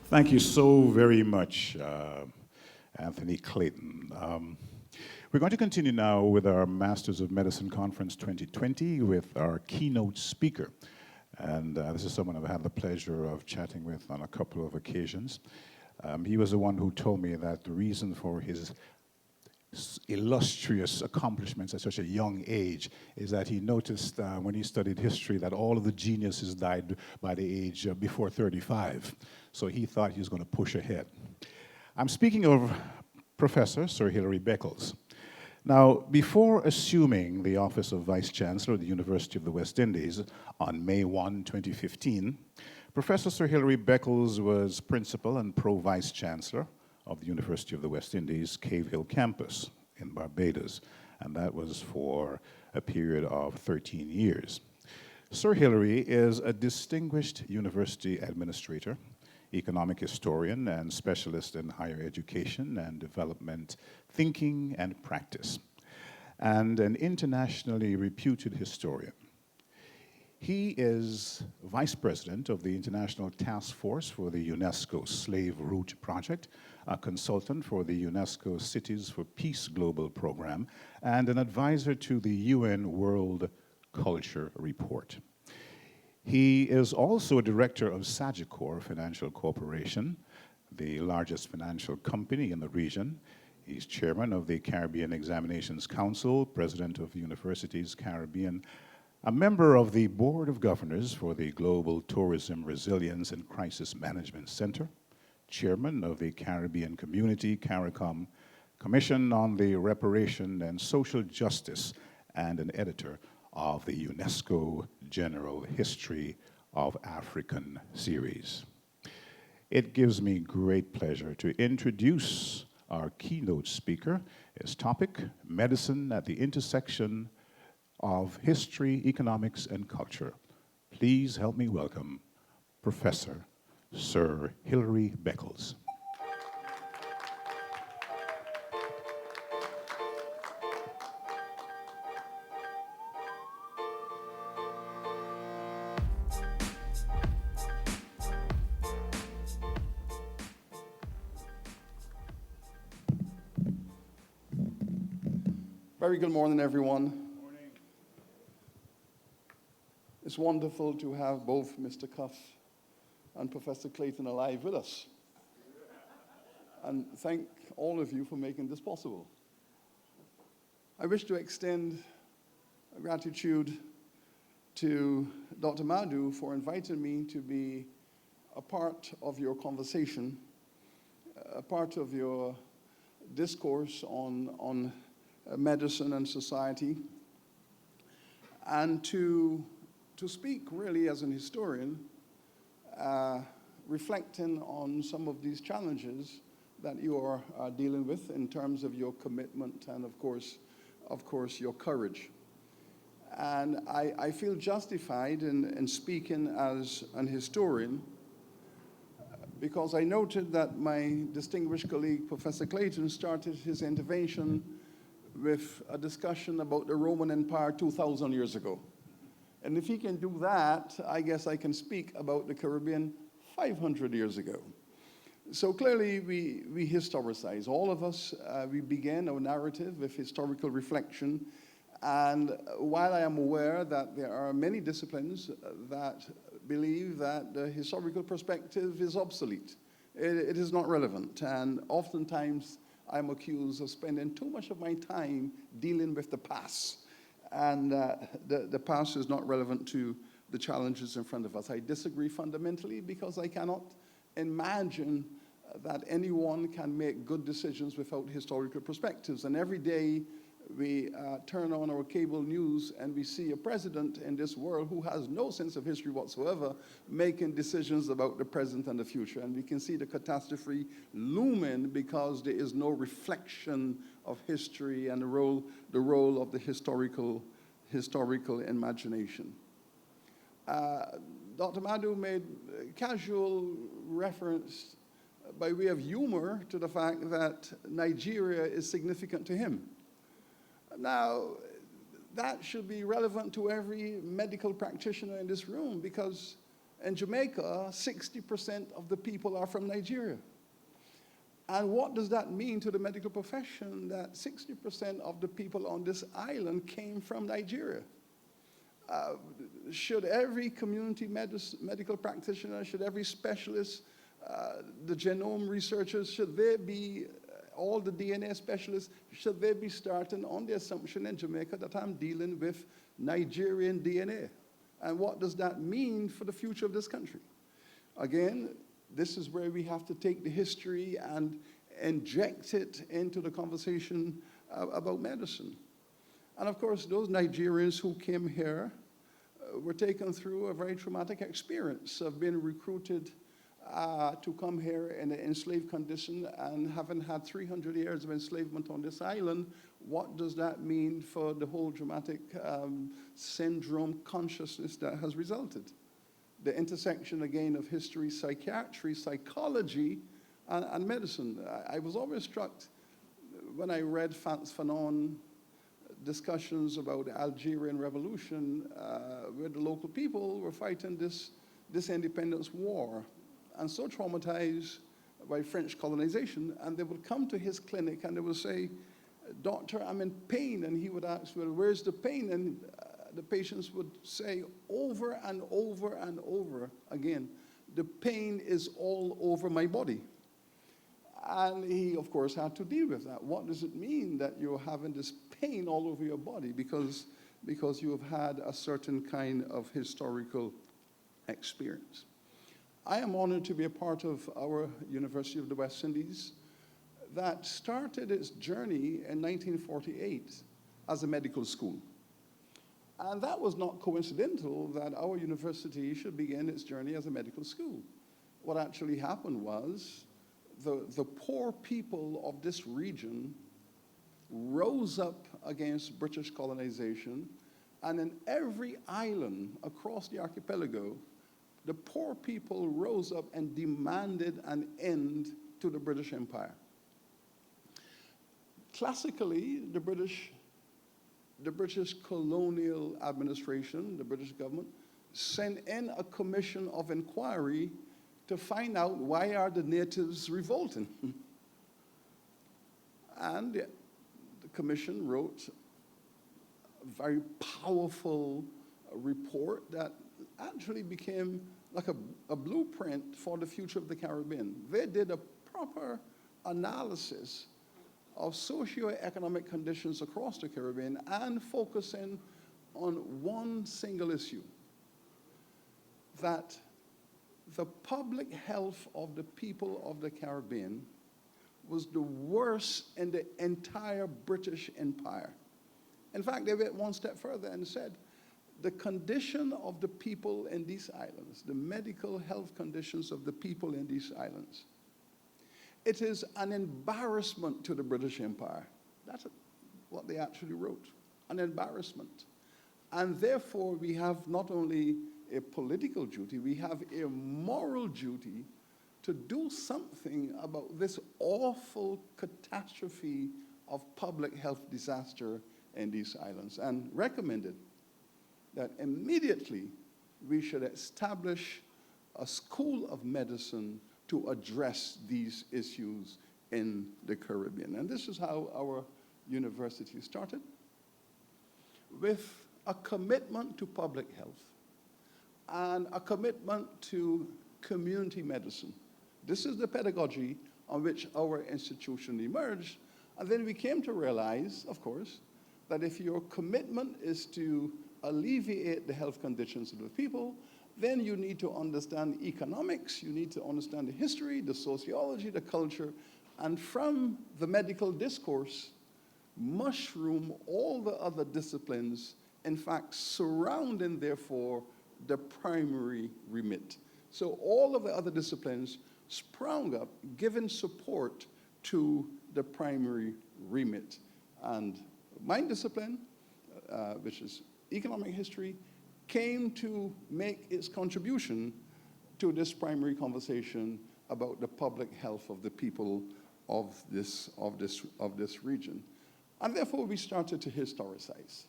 Thank you so very much, Anthony Clayton. We're going to continue now with our Masters of Medicine Conference 2020 with our keynote speaker. And this is someone I've had the pleasure of chatting with on a couple of occasions. He was the one who told me that the reason for his illustrious accomplishments at such a young age is that he noticed when he studied history that all of the geniuses died by the age before 35. So he thought he was going to push ahead. I'm speaking of Professor Sir Hilary Beckles. Now, before assuming the office of Vice Chancellor of the University of the West Indies on May 1, 2015, Professor Sir Hilary Beckles was Principal and Pro-Vice Chancellor of the University of the West Indies Cave Hill campus in Barbados, and that was for a period of 13 years. Sir Hilary is a distinguished university administrator, economic historian, and specialist in higher education and development thinking and practice, and an internationally reputed historian. He is Vice President of the International Task Force for the UNESCO Slave Route Project, a consultant for the UNESCO Cities for Peace Global Program, and an advisor to the UN World Culture Report. He is also a director of Sagicor Financial Corporation, the largest financial company in the region. He's chairman of the Caribbean Examinations Council, president of Universities Caribbean, a member of the Board of Governors for the Global Tourism Resilience and Crisis Management Center, chairman of the Caribbean Community CARICOM Commission on the Reparation and Social Justice, and an editor of the UNESCO General History of African series. It gives me great pleasure to introduce our keynote speaker. His topic, Medicine at the Intersection of History, Economics, and Culture. Please help me welcome Professor Sir Hilary Beckles. Very good morning, everyone. Morning. It's wonderful to have both Mr. Cuff and Professor Clayton alive with us. And thank all of you for making this possible. I wish to extend gratitude to Dr. Madhu for inviting me to be a part of your conversation, a part of your discourse on medicine and society, and to speak really as an historian, reflecting on some of these challenges that you are dealing with in terms of your commitment and of course your courage. And I feel justified in speaking as an historian because I noted that my distinguished colleague, Professor Clayton, started his intervention with a discussion about the Roman Empire 2,000 years ago. And if he can do that, I guess I can speak about the Caribbean 500 years ago. So clearly we historicize. All of us, we began our narrative with historical reflection. And while I am aware that there are many disciplines that believe that the historical perspective is obsolete, it is not relevant. And oftentimes I'm accused of spending too much of my time dealing with the past. And the past is not relevant to the challenges in front of us. I disagree fundamentally because I cannot imagine that anyone can make good decisions without historical perspectives. And every day we turn on our cable news and we see a president in this world who has no sense of history whatsoever making decisions about the present and the future. And we can see the catastrophe looming because there is no reflection of history and the role of the historical imagination. Dr. Madhu made casual reference by way of humor to the fact that Nigeria is significant to him. Now, that should be relevant to every medical practitioner in this room because in Jamaica, 60% of the people are from Nigeria. And what does that mean to the medical profession that 60% of the people on this island came from Nigeria? Should every community medical practitioner, should every specialist, the genome researchers, should they be, all the DNA specialists, should they be starting on the assumption in Jamaica that I'm dealing with Nigerian DNA? And what does that mean for the future of this country? Again, this is where we have to take the history and inject it into the conversation about medicine. And of course, those Nigerians who came here were taken through a very traumatic experience of being recruited to come here in an enslaved condition, and having had 300 years of enslavement on this island, what does that mean for the whole dramatic syndrome consciousness that has resulted? The intersection, again, of history, psychiatry, psychology, and medicine. I was always struck when I read Frantz Fanon discussions about the Algerian Revolution, where the local people were fighting this independence war, and so traumatized by French colonization, and they would come to his clinic and they would say, "Doctor, I'm in pain," and he would ask, "Well, where's the pain?" And the patients would say over and over and over again, "The pain is all over my body." And he, of course, had to deal with that. What does it mean that you're having this pain all over your body because you have had a certain kind of historical experience? I am honored to be a part of our University of the West Indies that started its journey in 1948 as a medical school. And that was not coincidental that our university should begin its journey as a medical school. What actually happened was the poor people of this region rose up against British colonization, and in every island across the archipelago, the poor people rose up and demanded an end to the British Empire. Classically, the British colonial administration, the British government, sent in a commission of inquiry to find out why are the natives revolting. And the commission wrote a very powerful report that actually became like a blueprint for the future of the Caribbean. They did a proper analysis of socioeconomic conditions across the Caribbean and focusing on one single issue, that the public health of the people of the Caribbean was the worst in the entire British Empire. In fact, they went one step further and said, the condition of the people in these islands, the medical health conditions of the people in these islands, it is an embarrassment to the British Empire. That's what they actually wrote, an embarrassment. And therefore, we have not only a political duty, we have a moral duty to do something about this awful catastrophe of public health disaster in these islands, and recommended that immediately we should establish a school of medicine to address these issues in the Caribbean. And this is how our university started, with a commitment to public health and a commitment to community medicine. This is the pedagogy on which our institution emerged. And then we came to realize, of course, that if your commitment is to alleviate the health conditions of the people, then you need to understand economics, you need to understand the history, the sociology, the culture, and from the medical discourse, mushroom all the other disciplines, in fact, surrounding, therefore, the primary remit. So all of the other disciplines sprung up, giving support to the primary remit. And my discipline, which is economic history, came to make its contribution to this primary conversation about the public health of the people of this region. And therefore, we started to historicize.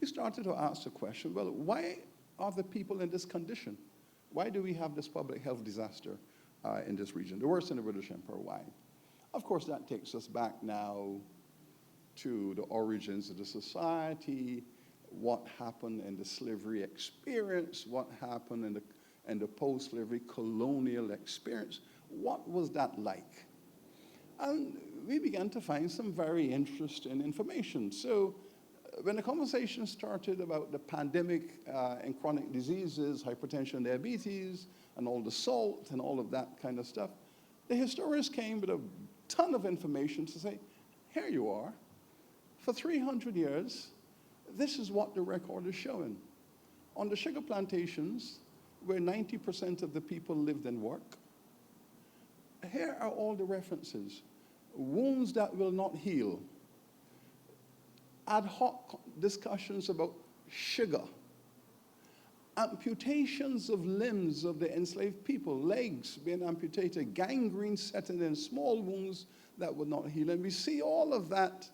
We started to ask the question, well, why are the people in this condition? Why do we have this public health disaster in this region? The worst in the British Empire, why? Of course, that takes us back now to the origins of the society, what happened in the slavery experience, what happened in the post-slavery colonial experience. What was that like? And we began to find some very interesting information. So when the conversation started about the pandemic and chronic diseases, hypertension, diabetes, and all the salt and all of that kind of stuff, the historians came with a ton of information to say, here you are, for 300 years, this is what the record is showing. On the sugar plantations, where 90% of the people lived and worked, here are all the references. Wounds that will not heal. Ad hoc discussions about sugar. Amputations of limbs of the enslaved people, legs being amputated, gangrene setting in, small wounds that would not heal. And we see all of that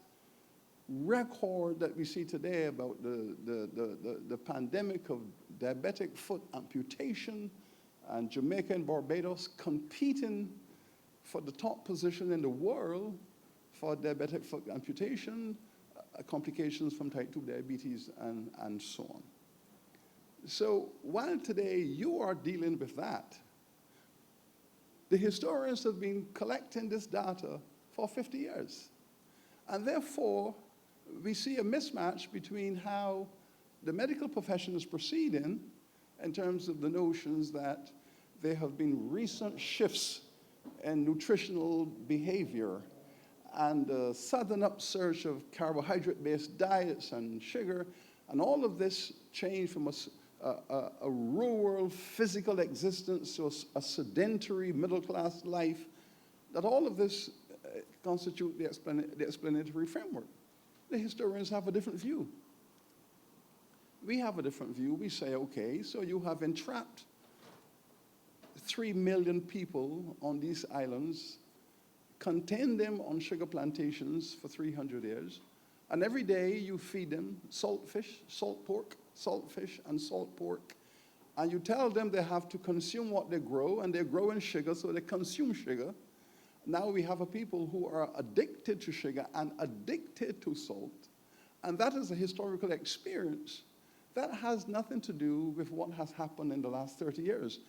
record that we see today about the pandemic of diabetic foot amputation, and Jamaica and Barbados competing for the top position in the world for diabetic foot amputation, complications from type 2 diabetes, and so on. So while today you are dealing with that, the historians have been collecting this data for 50 years. And therefore, we see a mismatch between how the medical profession is proceeding in terms of the notions that there have been recent shifts in nutritional behavior and the sudden upsurge of carbohydrate-based diets and sugar, and all of this change from a rural physical existence to a sedentary middle-class life, that all of this constitute the explanatory framework. The historians have a different view. We have a different view. We say, okay, so you have entrapped 3 million people on these islands, contained them on sugar plantations for 300 years, and every day you feed them salt fish, salt pork, salt fish, and salt pork, and you tell them they have to consume what they grow, and they're growing sugar, so they consume sugar. Now we have a people who are addicted to sugar and addicted to salt, and that is a historical experience. That has nothing to do with what has happened in the last 30 years.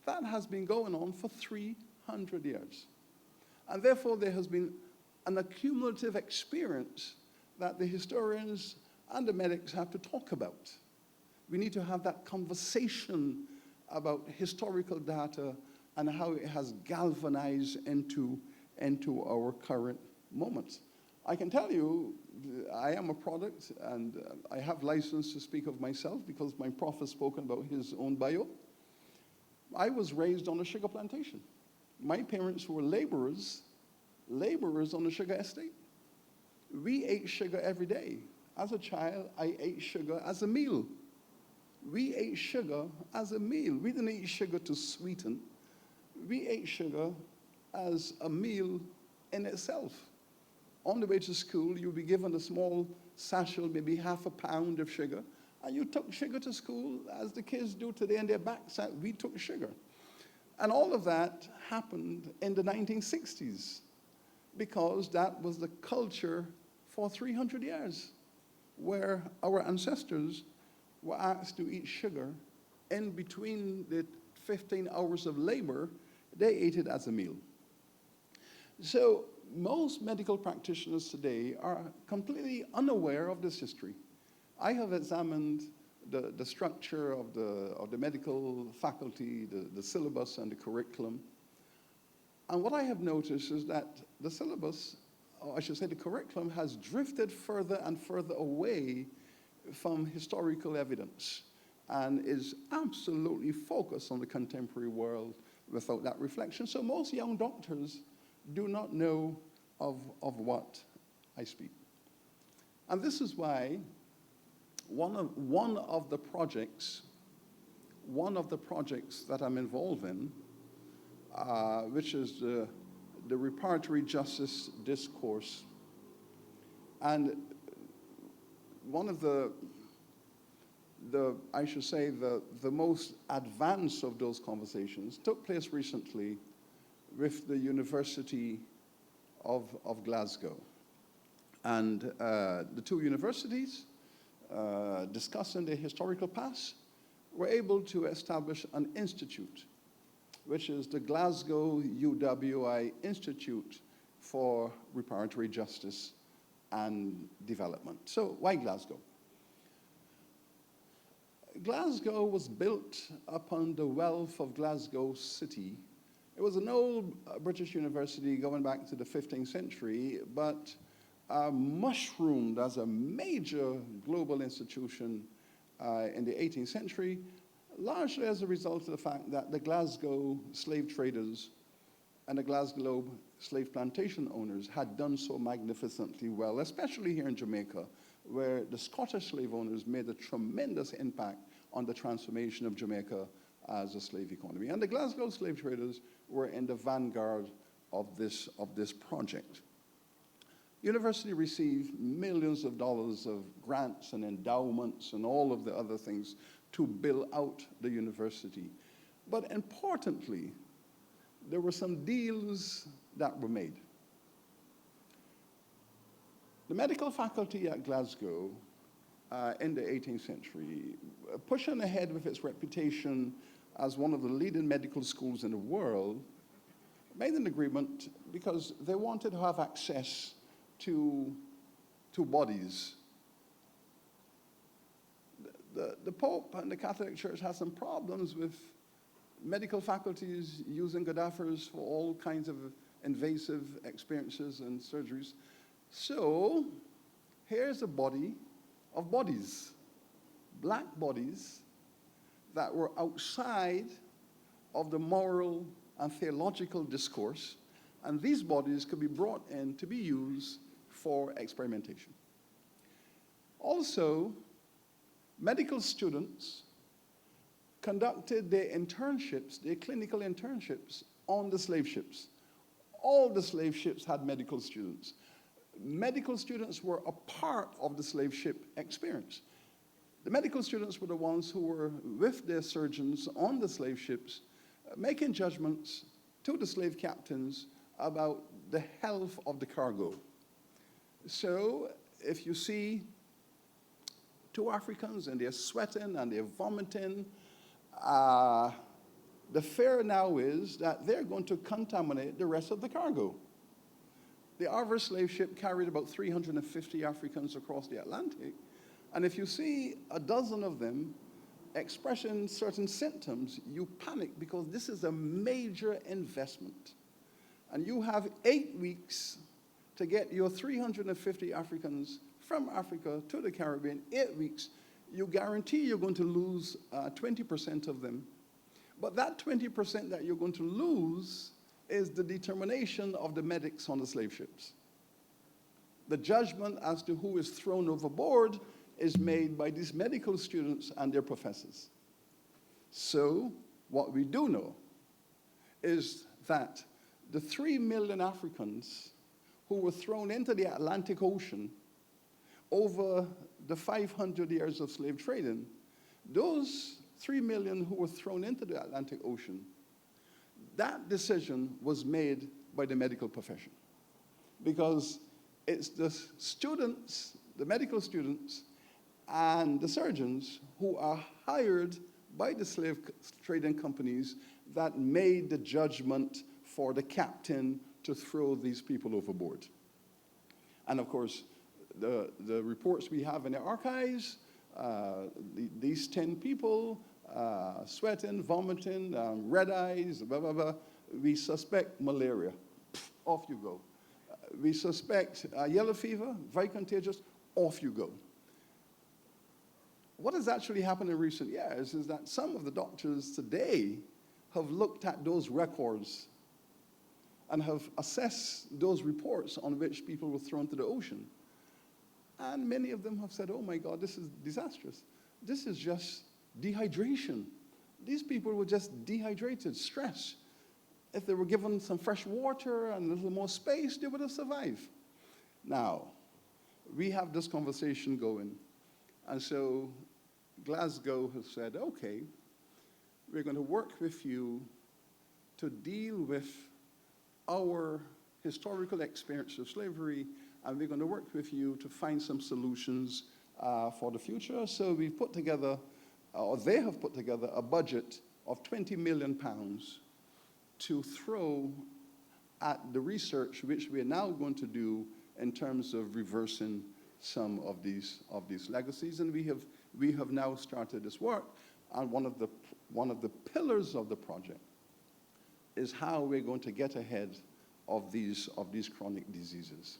That has been going on for 300 years. And therefore, there has been an accumulative experience that the historians and the medics have to talk about. We need to have that conversation about historical data and how it has galvanized into our current moments. I can tell you, I am a product, and I have license to speak of myself because my prof has spoken about his own bio. I was raised on a sugar plantation. My parents were laborers on the sugar estate. We ate sugar every day. As a child, I ate sugar as a meal. We ate sugar as a meal. We didn't eat sugar to sweeten. We ate sugar as a meal in itself. On the way to school, you'll be given a small satchel, maybe half a pound of sugar, and you took sugar to school as the kids do today in their backside. We took sugar. And all of that happened in the 1960s because that was the culture for 300 years, where our ancestors were asked to eat sugar in between the 15 hours of labor. They ate it as a meal. So most medical practitioners today are completely unaware of this history. I have examined the structure of the medical faculty, the syllabus and the curriculum. And what I have noticed is that the syllabus, or I should say the curriculum, has drifted further and further away from historical evidence and is absolutely focused on the contemporary world without that reflection. So most young doctors do not know of what I speak. And this is why one of the projects that I'm involved in, which is the reparatory justice discourse, and one of I should say the most advanced of those conversations took place recently with the University of Glasgow. And the two universities, discussing the historical past, were able to establish an institute, which is the Glasgow UWI Institute for Reparatory Justice and Development. So why Glasgow? Glasgow was built upon the wealth of Glasgow City. It was an old British university going back to the 15th century, but mushroomed as a major global institution in the 18th century, largely as a result of the fact that the Glasgow slave traders and the Glasgow slave plantation owners had done so magnificently well, especially here in Jamaica, where the Scottish slave owners made a tremendous impact on the transformation of Jamaica as a slave economy. And the Glasgow slave traders were in the vanguard of this project. University received millions of dollars of grants and endowments and all of the other things to build out the university. But importantly, there were some deals that were made. The medical faculty at Glasgow in the 18th century, pushing ahead with its reputation as one of the leading medical schools in the world, made an agreement because they wanted to have access to bodies. The Pope and the Catholic Church had some problems with medical faculties using Gaddafers for all kinds of invasive experiences and surgeries. So here's a body of bodies, black bodies that were outside of the moral and theological discourse, and these bodies could be brought in to be used for experimentation. Also, medical students conducted their internships, their clinical internships, on the slave ships. All the slave ships had medical students. Medical students were a part of the slave ship experience. The medical students were the ones who were with their surgeons on the slave ships, making judgments to the slave captains about the health of the cargo. So if you see two Africans and they're sweating and they're vomiting, the fear now is that they're going to contaminate the rest of the cargo. The average slave ship carried about 350 Africans across the Atlantic, and if you see a dozen of them expressing certain symptoms, you panic because this is a major investment. And you have 8 weeks to get your 350 Africans from Africa to the Caribbean, 8 weeks. You guarantee you're going to lose 20% of them. But that 20% that you're going to lose is the determination of the medics on the slave ships. The judgment as to who is thrown overboard is made by these medical students and their professors. So what we do know is that the 3 million Africans who were thrown into the Atlantic Ocean over the 500 years of slave trading, those 3 million who were thrown into the Atlantic Ocean, that decision was made by the medical profession. Because it's the students, the medical students, and the surgeons who are hired by the slave trading companies that made the judgment for the captain to throw these people overboard. And of course, the reports we have in the archives these 10 people, sweating, vomiting, red eyes, blah, blah, blah. We suspect malaria. Off you go. We suspect yellow fever, very contagious. Off you go. What has actually happened in recent years is that some of the doctors today have looked at those records and have assessed those reports on which people were thrown to the ocean. And many of them have said, oh my God, this is disastrous. This is just dehydration. These people were just dehydrated, stressed. If they were given some fresh water and a little more space, they would have survived. Now, we have this conversation going. And so Glasgow has said, okay, we're going to work with you to deal with our historical experience of slavery, and we're going to work with you to find some solutions for the future. So we've put together, or they have put together, a budget of £20 million to throw at the research which we are now going to do in terms of reversing some of these legacies. And we have now started this work, and one of the pillars of the project is how we're going to get ahead of these chronic diseases.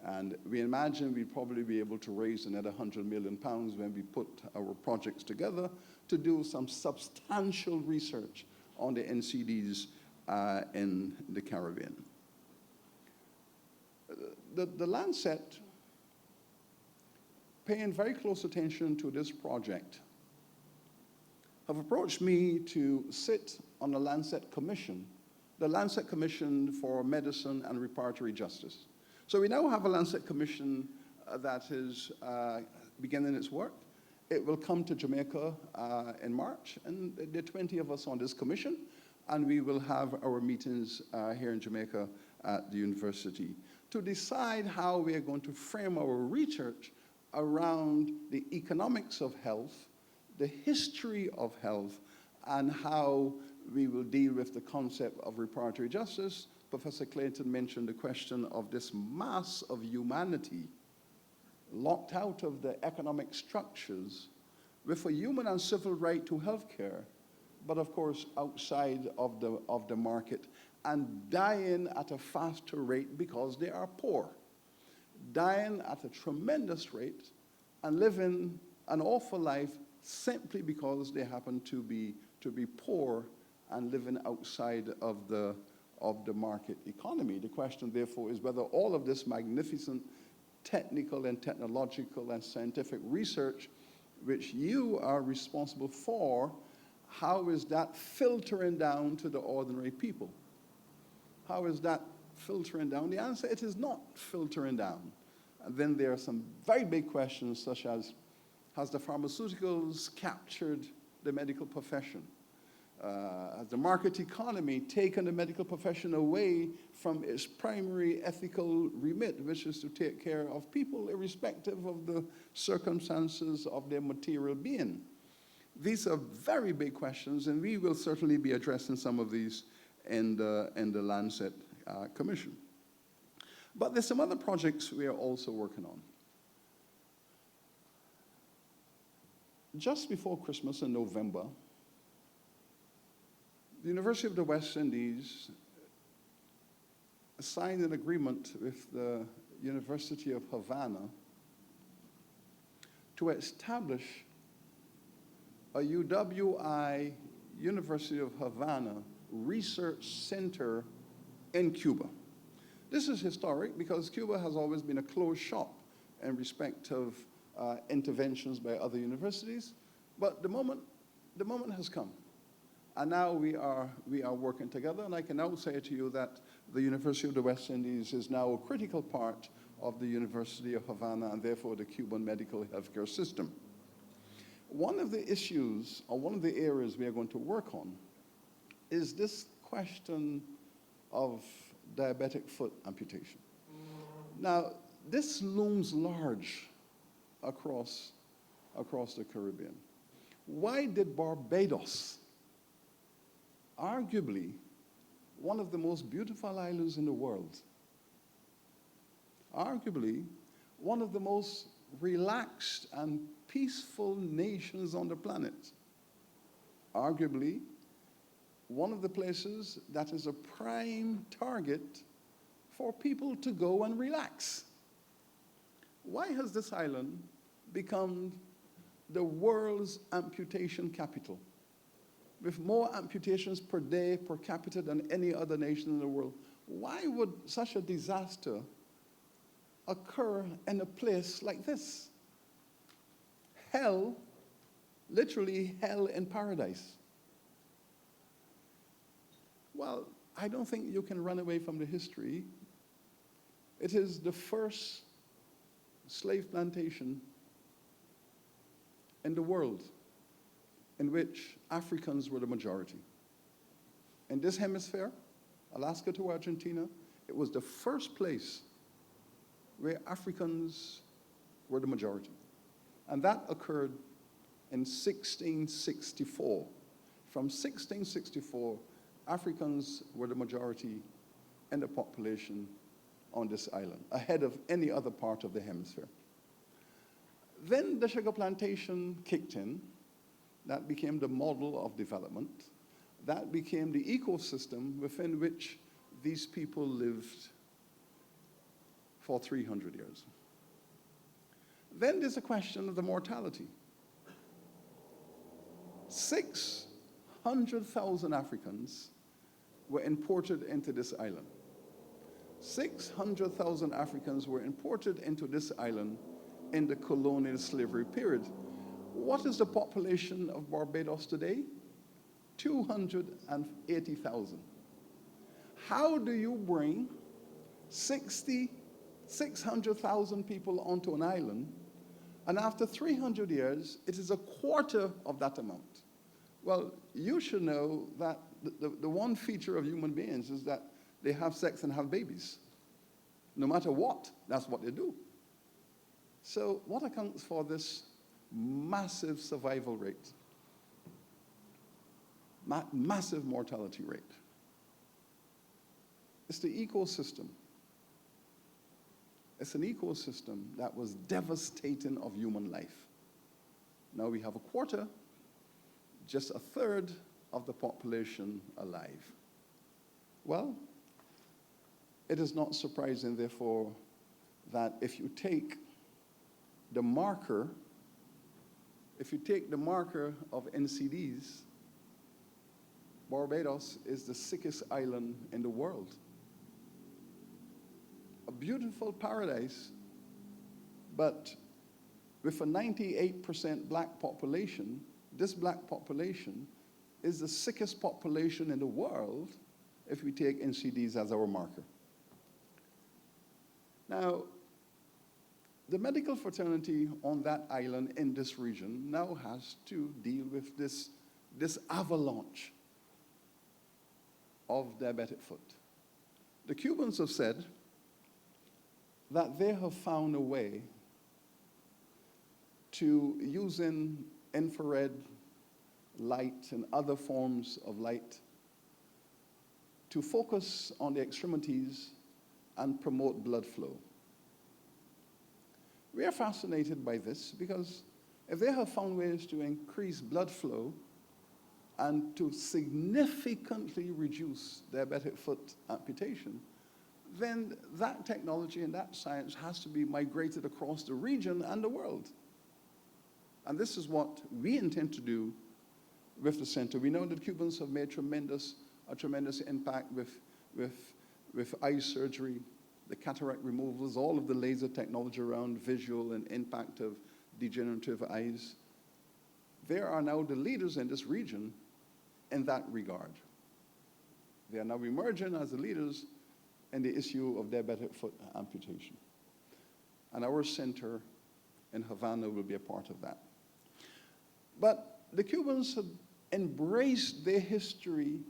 And we imagine we'd probably be able to raise another £100 million when we put our projects together to do some substantial research on the NCDs in the Caribbean. The Lancet, paying very close attention to this project, have approached me to sit on the Lancet Commission, the Lancet Commission for Medicine and Reparatory Justice. So we now have a Lancet Commission that is beginning its work. It will come to Jamaica in March, and there are 20 of us on this commission, and we will have our meetings here in Jamaica at the university to decide how we are going to frame our research around the economics of health, the history of health, and how we will deal with the concept of reparatory justice. Professor Clayton mentioned the question of this mass of humanity locked out of the economic structures with a human and civil right to health care, but of course outside of the market, and dying at a faster rate because they are poor, dying at a tremendous rate and living an awful life simply because they happen to be poor and living outside of the market economy. The question, therefore, is whether all of this magnificent technical and technological and scientific research which you are responsible for, how is that filtering down to the ordinary people? How is that filtering down? The answer, it is not filtering down. And then there are some very big questions such as, has the pharmaceuticals captured the medical profession? Has the market economy taken the medical profession away from its primary ethical remit, which is to take care of people irrespective of the circumstances of their material being? These are very big questions, and we will certainly be addressing some of these in the Lancet Commission. But there's some other projects we are also working on. Just before Christmas in November, the University of the West Indies signed an agreement with the University of Havana to establish a UWI, University of Havana, research center in Cuba. This is historic because Cuba has always been a closed shop in respect of interventions by other universities, but the moment has come. And now we are working together, and I can now say to you that the University of the West Indies is now a critical part of the University of Havana and therefore the Cuban medical healthcare system. One of the issues, or one of the areas we are going to work on, is this question of diabetic foot amputation. Now, this looms large across the Caribbean. Why did Barbados, arguably one of the most beautiful islands in the world, arguably one of the most relaxed and peaceful nations on the planet. Arguably, one of the places that is a prime target for people to go and relax. Why has this island become the world's amputation capital, with more amputations per day per capita than any other nation in the world? Why would such a disaster occur in a place like this? Hell, literally hell in paradise. Well, I don't think you can run away from the history. It is the first slave plantation in the world in which Africans were the majority. In this hemisphere, Alaska to Argentina, it was the first place where Africans were the majority. And that occurred in 1664. From 1664, Africans were the majority in the population on this island, ahead of any other part of the hemisphere. Then the sugar plantation kicked in. That became the model of development. That became the ecosystem within which these people lived for 300 years. Then there's a question of the mortality. 600,000 Africans were imported into this island. 600,000 Africans were imported into this island in the colonial slavery period. What is the population of Barbados today? 280,000. How do you bring 600,000 people onto an island, and after 300 years, it is a quarter of that amount? Well, you should know that the one feature of human beings is that they have sex and have babies. No matter what, that's what they do. So what accounts for this massive survival rate? Massive mortality rate. It's the ecosystem. It's an ecosystem that was devastating of human life. Now we have a quarter, just a third of the population alive. Well, it is not surprising, therefore, that if you take the marker of NCDs, Barbados is the sickest island in the world. A beautiful paradise, but with a 98% black population, this black population is the sickest population in the world if we take NCDs as our marker. Now, the medical fraternity on that island in this region now has to deal with this avalanche of diabetic foot. The Cubans have said that they have found a way to, using infrared light and other forms of light, to focus on the extremities and promote blood flow. We are fascinated by this because if they have found ways to increase blood flow and to significantly reduce diabetic foot amputation, then that technology and that science has to be migrated across the region and the world. And this is what we intend to do with the center. We know that Cubans have made a tremendous impact with eye surgery, the cataract removals, all of the laser technology around visual and impact of degenerative eyes. They are now the leaders in this region in that regard. They are now emerging as the leaders in the issue of diabetic foot amputation. And our center in Havana will be a part of that. But the Cubans have embraced their history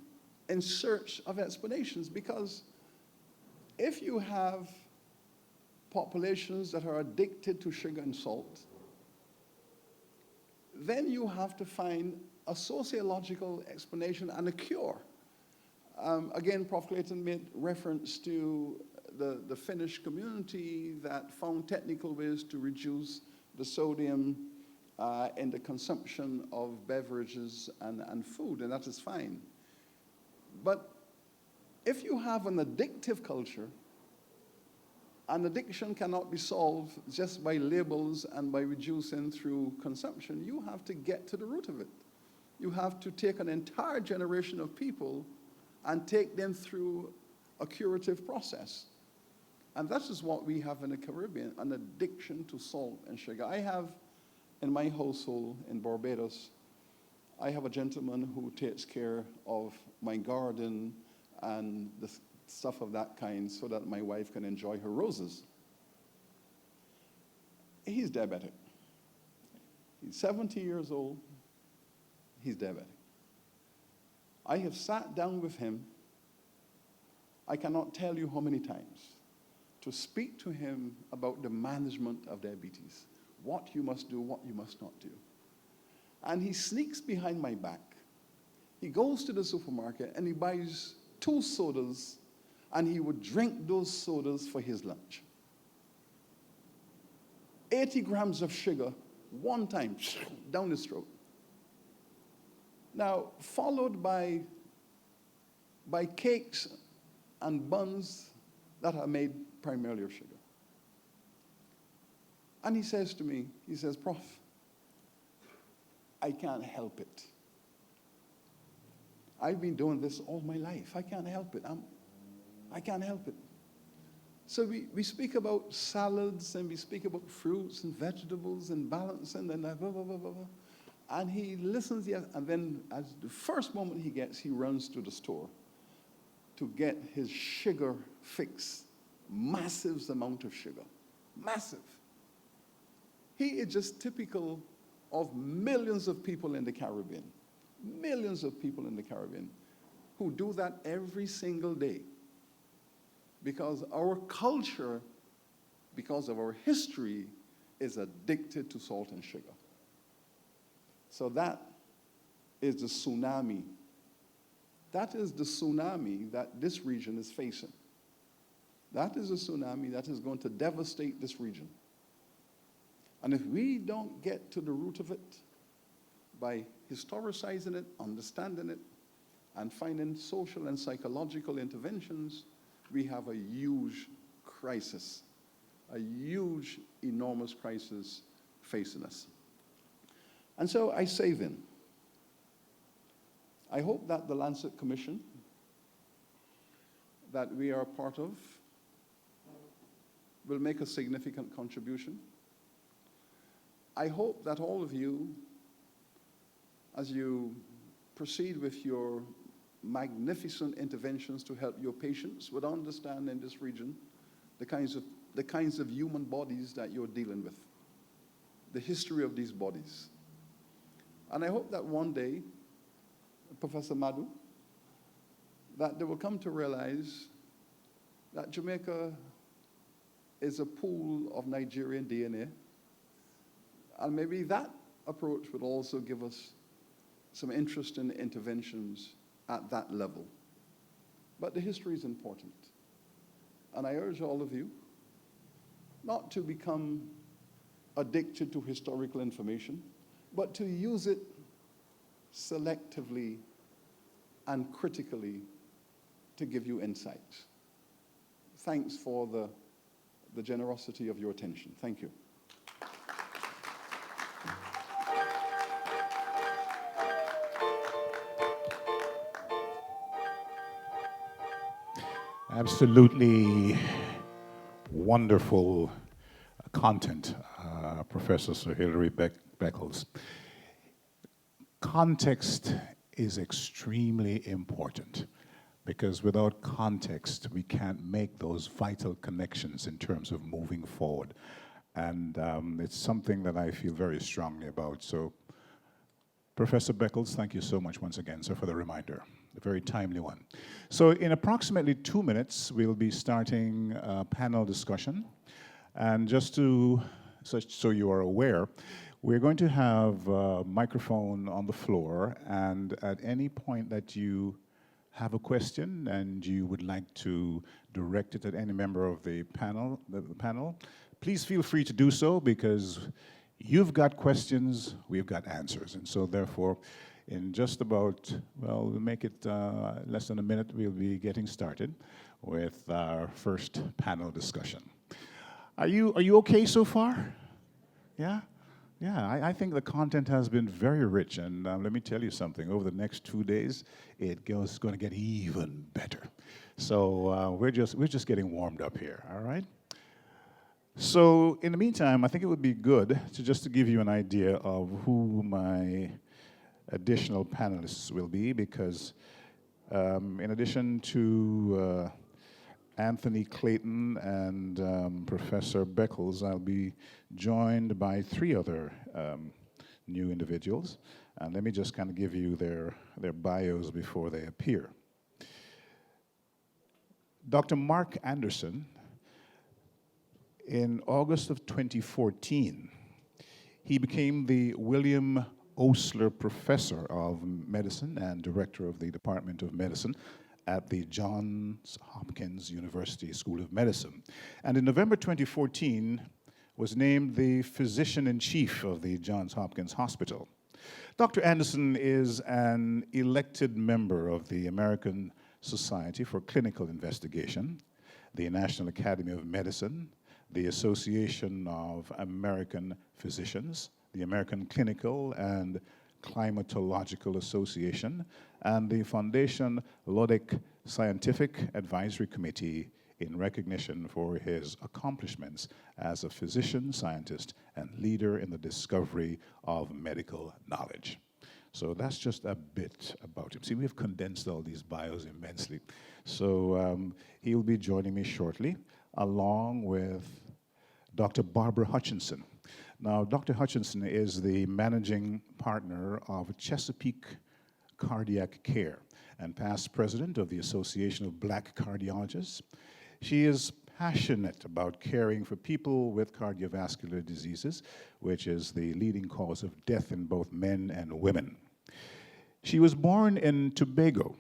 in search of explanations, because if you have populations that are addicted to sugar and salt, then you have to find a sociological explanation and a cure. Again, Prof. Clayton made reference to the Finnish community that found technical ways to reduce the sodium in the consumption of beverages and food, and that is fine. But if you have an addictive culture, an addiction cannot be solved just by labels and by reducing through consumption. You have to get to the root of it. You have to take an entire generation of people and take them through a curative process. And that is what we have in the Caribbean, an addiction to salt and sugar. I have, in my household in Barbados, I have a gentleman who takes care of my garden and the stuff of that kind so that my wife can enjoy her roses. He's diabetic. He's 70 years old. He's diabetic. I have sat down with him, I cannot tell you how many times, to speak to him about the management of diabetes, what you must do, what you must not do. And he sneaks behind my back. He goes to the supermarket and he buys 2 sodas, and he would drink those sodas for his lunch. 80 grams of sugar, one time, down his throat. Now, followed by cakes and buns that are made primarily of sugar. And he says to me, he says, "Prof, I can't help it. I've been doing this all my life. I can't help it. I can't help it." So we speak about salads and we speak about fruits and vegetables and balancing and blah, blah, blah, blah, blah. And he listens, yes, and then as the first moment he gets, he runs to the store to get his sugar fix. Massive amount of sugar. Massive. He is just typical of millions of people in the Caribbean. Millions of people in the Caribbean who do that every single day. Because our culture, because of our history, is addicted to salt and sugar. So that is the tsunami. That is the tsunami that this region is facing. That is a tsunami that is going to devastate this region. And if we don't get to the root of it by historicizing it, understanding it, and finding social and psychological interventions, we have a huge crisis, a huge, enormous crisis facing us. And so I say then, I hope that the Lancet Commission that we are part of will make a significant contribution. I hope that all of you, as you proceed with your magnificent interventions to help your patients, would understand in this region the kinds of human bodies that you're dealing with, the history of these bodies. And I hope that one day, Professor Madhu, that they will come to realize that Jamaica is a pool of Nigerian DNA, and maybe that approach would also give us some interesting interventions at that level. But the history is important. And I urge all of you not to become addicted to historical information, but to use it selectively and critically to give you insights. Thanks for the generosity of your attention. Thank you. Absolutely wonderful content, Professor Sir Hilary Beckles. Context is extremely important, because without context, we can't make those vital connections in terms of moving forward. And it's something that I feel very strongly about. So, Professor Beckles, thank you so much once again, sir, for the reminder. A very timely one. So in approximately 2 minutes, we'll be starting a panel discussion. And just so you are aware, we're going to have a microphone on the floor, and at any point that you have a question and you would like to direct it at any member of the panel, please feel free to do so, because You've got questions, we've got answers. And so therefore, in just about, well, we'll make it less than a minute, we'll be getting started with our first panel discussion. Are you okay so far? Yeah? Yeah, I think the content has been very rich, and let me tell you something. Over the next 2 days, it's going to get even better. So we're just getting warmed up here, all right? So in the meantime, I think it would be good to give you an idea of who my additional panelists will be, because in addition to Anthony Clayton and Professor Beckles, I'll be joined by 3 other new individuals. And let me just kind of give you their bios before they appear. Dr. Mark Anderson, in August of 2014, he became the William Osler Professor of Medicine and Director of the Department of Medicine at the Johns Hopkins University School of Medicine. And in November 2014, was named the Physician-in-Chief of the Johns Hopkins Hospital. Dr. Anderson is an elected member of the American Society for Clinical Investigation, the National Academy of Medicine, the Association of American Physicians, the American Clinical and Climatological Association, and the Foundation Lodek Scientific Advisory Committee in recognition for his accomplishments as a physician, scientist, and leader in the discovery of medical knowledge. So that's just a bit about him. See, we've condensed all these bios immensely. So he'll be joining me shortly, along with Dr. Barbara Hutchinson. Now, Dr. Hutchinson is the managing partner of Chesapeake Cardiac Care and past president of the Association of Black Cardiologists. She is passionate about caring for people with cardiovascular diseases, which is the leading cause of death in both men and women. She was born in Tobago,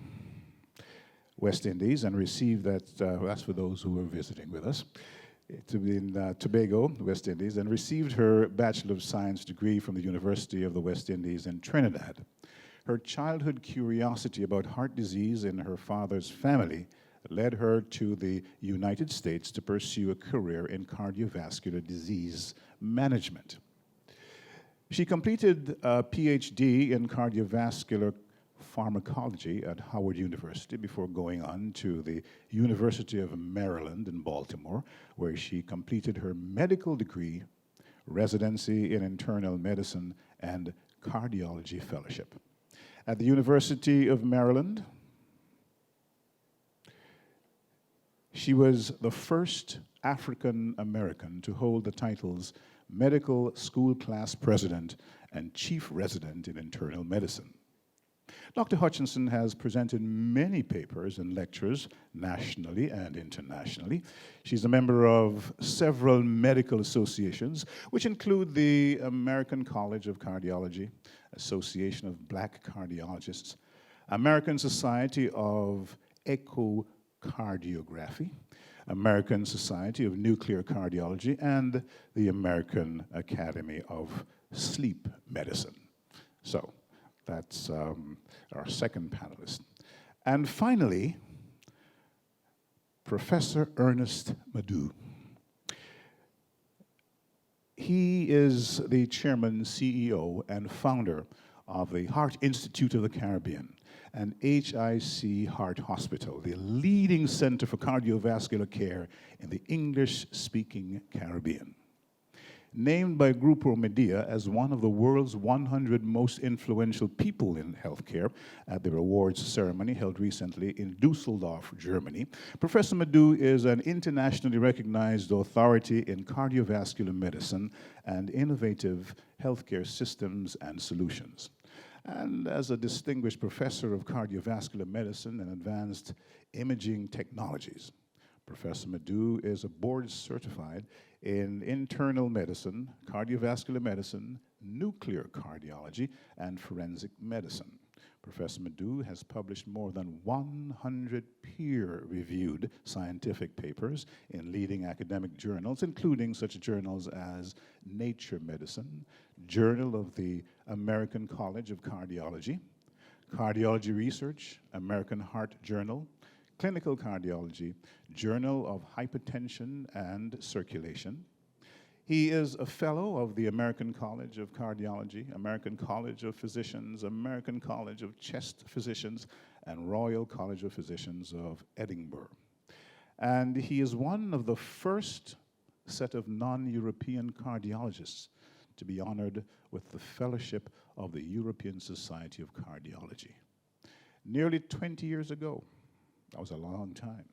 West Indies, and received that's for those who are visiting with us, in Tobago, West Indies, and received her Bachelor of Science degree from the University of the West Indies in Trinidad. Her childhood curiosity about heart disease in her father's family led her to the United States to pursue a career in cardiovascular disease management. She completed a PhD in cardiovascular pharmacology at Howard University before going on to the University of Maryland in Baltimore, where she completed her medical degree, residency in internal medicine, and cardiology fellowship. At the University of Maryland, she was the first African American to hold the titles Medical School Class President and Chief Resident in Internal Medicine. Dr. Hutchinson has presented many papers and lectures nationally and internationally. She's a member of several medical associations, which include the American College of Cardiology, Association of Black Cardiologists, American Society of Echocardiography, American Society of Nuclear Cardiology, and the American Academy of Sleep Medicine. So that's our second panelist. And finally, Professor Ernest Madhu. He is the chairman, CEO, and founder of the Heart Institute of the Caribbean and HIC Heart Hospital, the leading center for cardiovascular care in the English-speaking Caribbean. Named by Grupo Media as one of the world's 100 most influential people in healthcare at their awards ceremony held recently in Dusseldorf, Germany, Professor Madhu is an internationally recognized authority in cardiovascular medicine and innovative healthcare systems and solutions. And as a distinguished professor of cardiovascular medicine and advanced imaging technologies, Professor Madhu is a board-certified in internal medicine, cardiovascular medicine, nuclear cardiology, and forensic medicine. Professor Madhu has published more than 100 peer-reviewed scientific papers in leading academic journals, including such journals as Nature Medicine, Journal of the American College of Cardiology, Cardiology Research, American Heart Journal, Clinical Cardiology, Journal of Hypertension and Circulation. He is a fellow of the American College of Cardiology, American College of Physicians, American College of Chest Physicians, and Royal College of Physicians of Edinburgh. And he is one of the first set of non-European cardiologists to be honored with the Fellowship of the European Society of Cardiology. Nearly 20 years ago, that was a long time.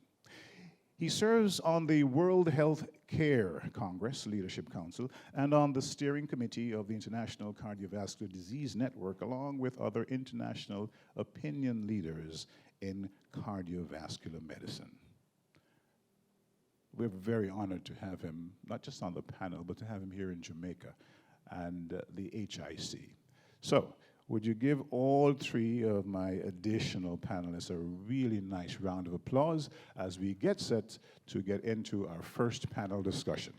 He serves on the World Health Care Congress Leadership Council and on the steering committee of the International Cardiovascular Disease Network, along with other international opinion leaders in cardiovascular medicine. We're very honored to have him, not just on the panel, but to have him here in Jamaica and the HIC. So, would you give all three of my additional panelists a really nice round of applause as we get set to get into our first panel discussion.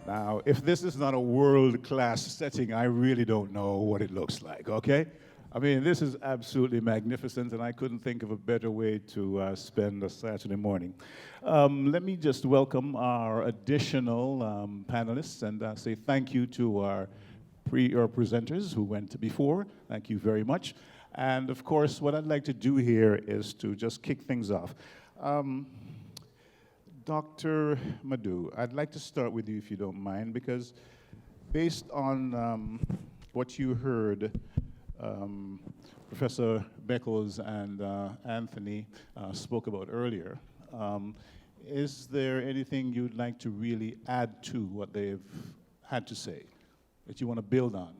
Now, if this is not a world-class setting, I really don't know what it looks like, okay? I mean, this is absolutely magnificent, and I couldn't think of a better way to spend a Saturday morning. Let me just welcome our additional panelists and say thank you to our presenters who went before. Thank you very much. And of course, what I'd like to do here is to just kick things off. Dr. Madhu, I'd like to start with you if you don't mind, because based on what you heard Professor Beckles and Anthony spoke about earlier, is there anything you'd like to really add to what they've had to say that you want to build on?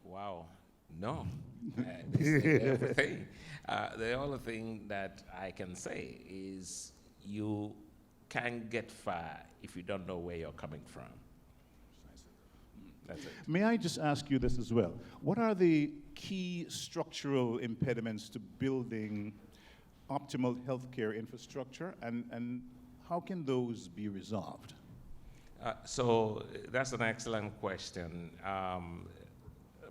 Wow, no. They said everything. The only thing that I can say is you can't get far if you don't know where you're coming from. That's it. May I just ask you this as well? What are the key structural impediments to building optimal healthcare infrastructure, and how can those be resolved? So that's an excellent question.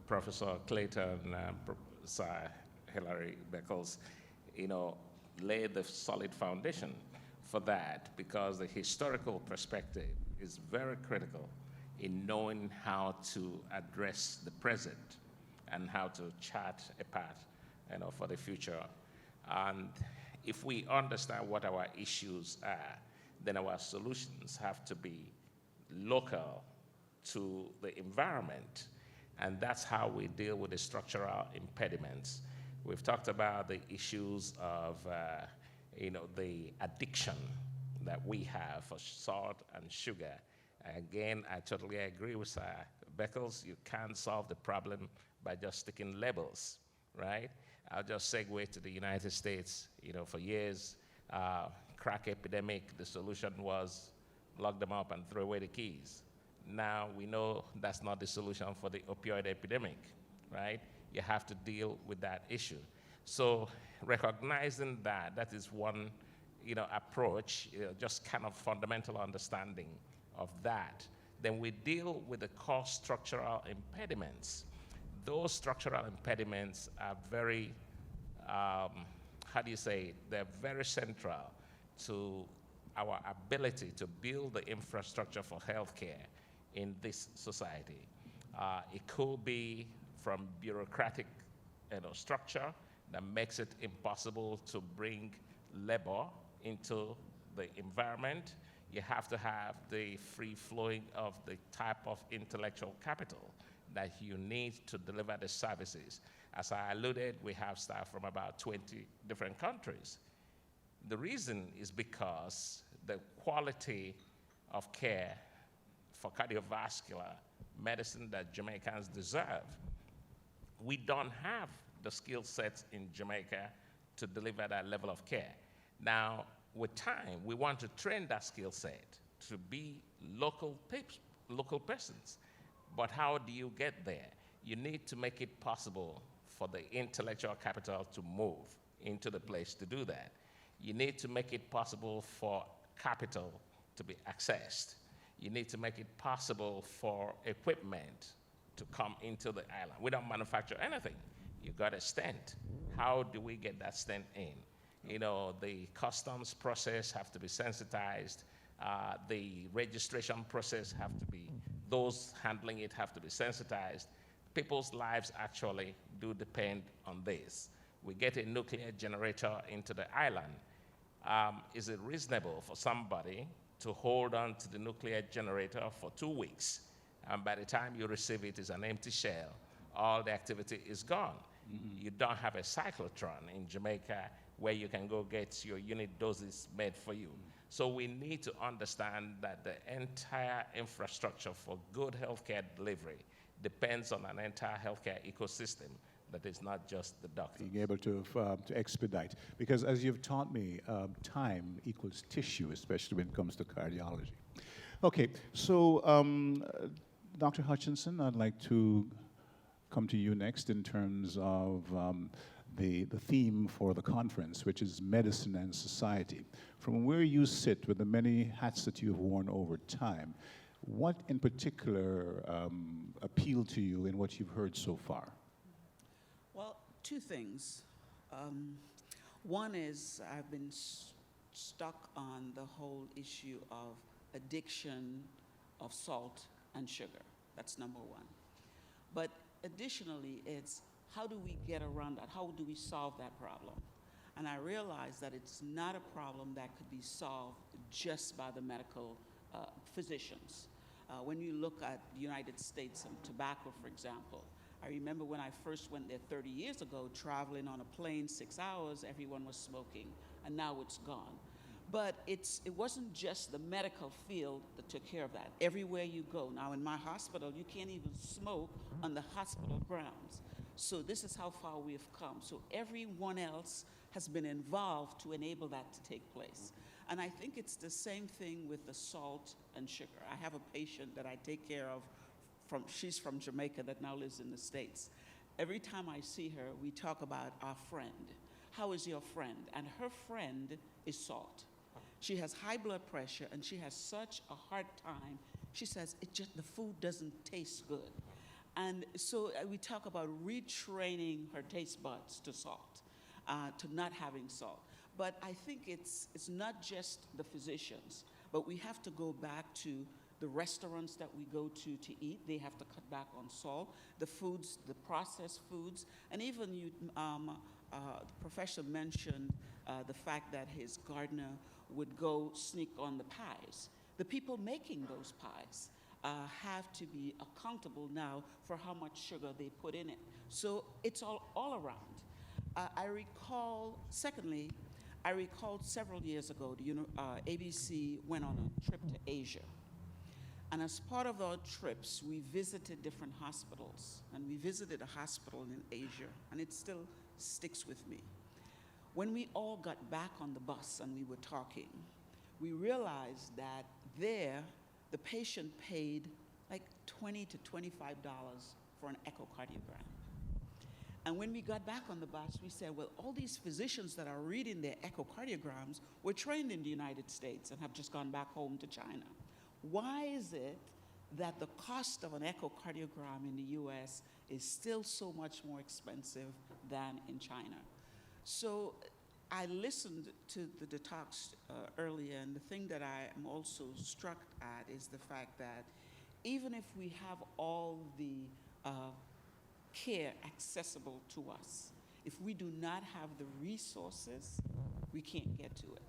Professor Clayton, Professor Hilary Beckles, laid the solid foundation for that, because the historical perspective is very critical in knowing how to address the present and how to chart a path, for the future. And if we understand what our issues are, then our solutions have to be local to the environment. And that's how we deal with the structural impediments. We've talked about the issues of the addiction that we have for salt and sugar. Again, I totally agree with Beckles. You can't solve the problem by just sticking labels, right? I'll just segue to the United States. For years, crack epidemic, the solution was lock them up and throw away the keys. Now we know that's not the solution for the opioid epidemic, right? You have to deal with that issue. So recognizing that is one, approach, just kind of fundamental understanding of that. Then we deal with the core structural impediments. Those structural impediments are very how do you say it? They're very central to our ability to build the infrastructure for healthcare in this society. It could be from bureaucratic structure that makes it impossible to bring labor into the environment. You have to have the free flowing of the type of intellectual capital that you need to deliver the services. As I alluded, we have staff from about 20 different countries. The reason is because the quality of care for cardiovascular medicine that Jamaicans deserve, we don't have the skill sets in Jamaica to deliver that level of care. Now, with time, we want to train that skill set to be local persons. But how do you get there? You need to make it possible for the intellectual capital to move into the place to do that. You need to make it possible for capital to be accessed. You need to make it possible for equipment to come into the island. We don't manufacture anything. You got a stent. How do we get that stent in? The customs process have to be sensitized. The registration process have to be, those handling it have to be sensitized. People's lives actually do depend on this. We get a nuclear generator into the island. Is it reasonable for somebody to hold on to the nuclear generator for 2 weeks, and by the time you receive it, it's an empty shell? All the activity is gone. Mm-hmm. You don't have a cyclotron in Jamaica where you can go get your unit doses made for you. So we need to understand that the entire infrastructure for good healthcare delivery depends on an entire healthcare ecosystem that is not just the doctor. Being able to expedite. Because as you've taught me, time equals tissue, especially when it comes to cardiology. Okay, so Dr. Hutchinson, I'd like to come to you next in terms of the theme for the conference, which is medicine and society. From where you sit with the many hats that you've worn over time, what in particular appealed to you in what you've heard so far? Well, two things. One is I've been stuck on the whole issue of addiction of salt and sugar. That's number one. But additionally, it's how do we get around that? How do we solve that problem? And I realized that it's not a problem that could be solved just by the medical physicians. When you look at the United States and tobacco, for example, I remember when I first went there 30 years ago, traveling on a plane 6 hours, everyone was smoking, and now it's gone. But it wasn't just the medical field that took care of that. Everywhere you go. Now in my hospital, you can't even smoke on the hospital grounds. So this is how far we have come. So everyone else has been involved to enable that to take place. And I think it's the same thing with the salt and sugar. I have a patient that I take care of, she's from Jamaica that now lives in the States. Every time I see her, we talk about our friend. How is your friend? And her friend is salt. She has high blood pressure and she has such a hard time. She says, the food doesn't taste good. And so we talk about retraining her taste buds to salt, to not having salt. But I think it's not just the physicians, but we have to go back to the restaurants that we go to eat. They have to cut back on salt, the foods, the processed foods, and even the professor mentioned the fact that his gardener would go sneak on the pies. The people making those pies have to be accountable now for how much sugar they put in it. So it's all around. I recall several years ago, ABC went on a trip to Asia. And as part of our trips, we visited different hospitals. And we visited a hospital in Asia, and it still sticks with me. When we all got back on the bus and we were talking, we realized that there, the patient paid like $20 to $25 for an echocardiogram. And when we got back on the bus, we said, well, all these physicians that are reading their echocardiograms were trained in the United States and have just gone back home to China. Why is it that the cost of an echocardiogram in the US is still so much more expensive than in China? So I listened to the talks earlier, and the thing that I am also struck at is the fact that even if we have all the care accessible to us, if we do not have the resources, we can't get to it.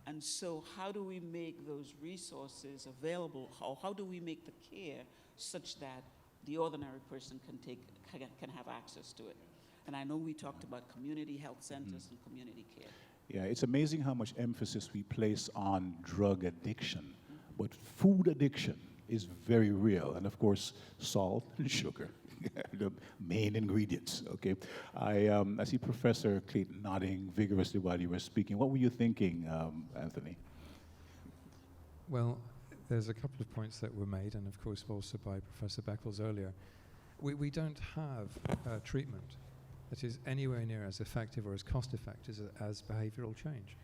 And so how do we make those resources available? How do we make the care such that the ordinary person can have access to it? And I know we talked about community health centers and community care. Yeah, it's amazing how much emphasis we place on drug addiction, but food addiction is very real. And of course, salt and sugar, the main ingredients, okay? I see Professor Clayton nodding vigorously while you were speaking. What were you thinking, Anthony? Well, there's a couple of points that were made, and of course also by Professor Beckles earlier. We don't have treatment that is anywhere near as effective or as cost-effective as behavioral change.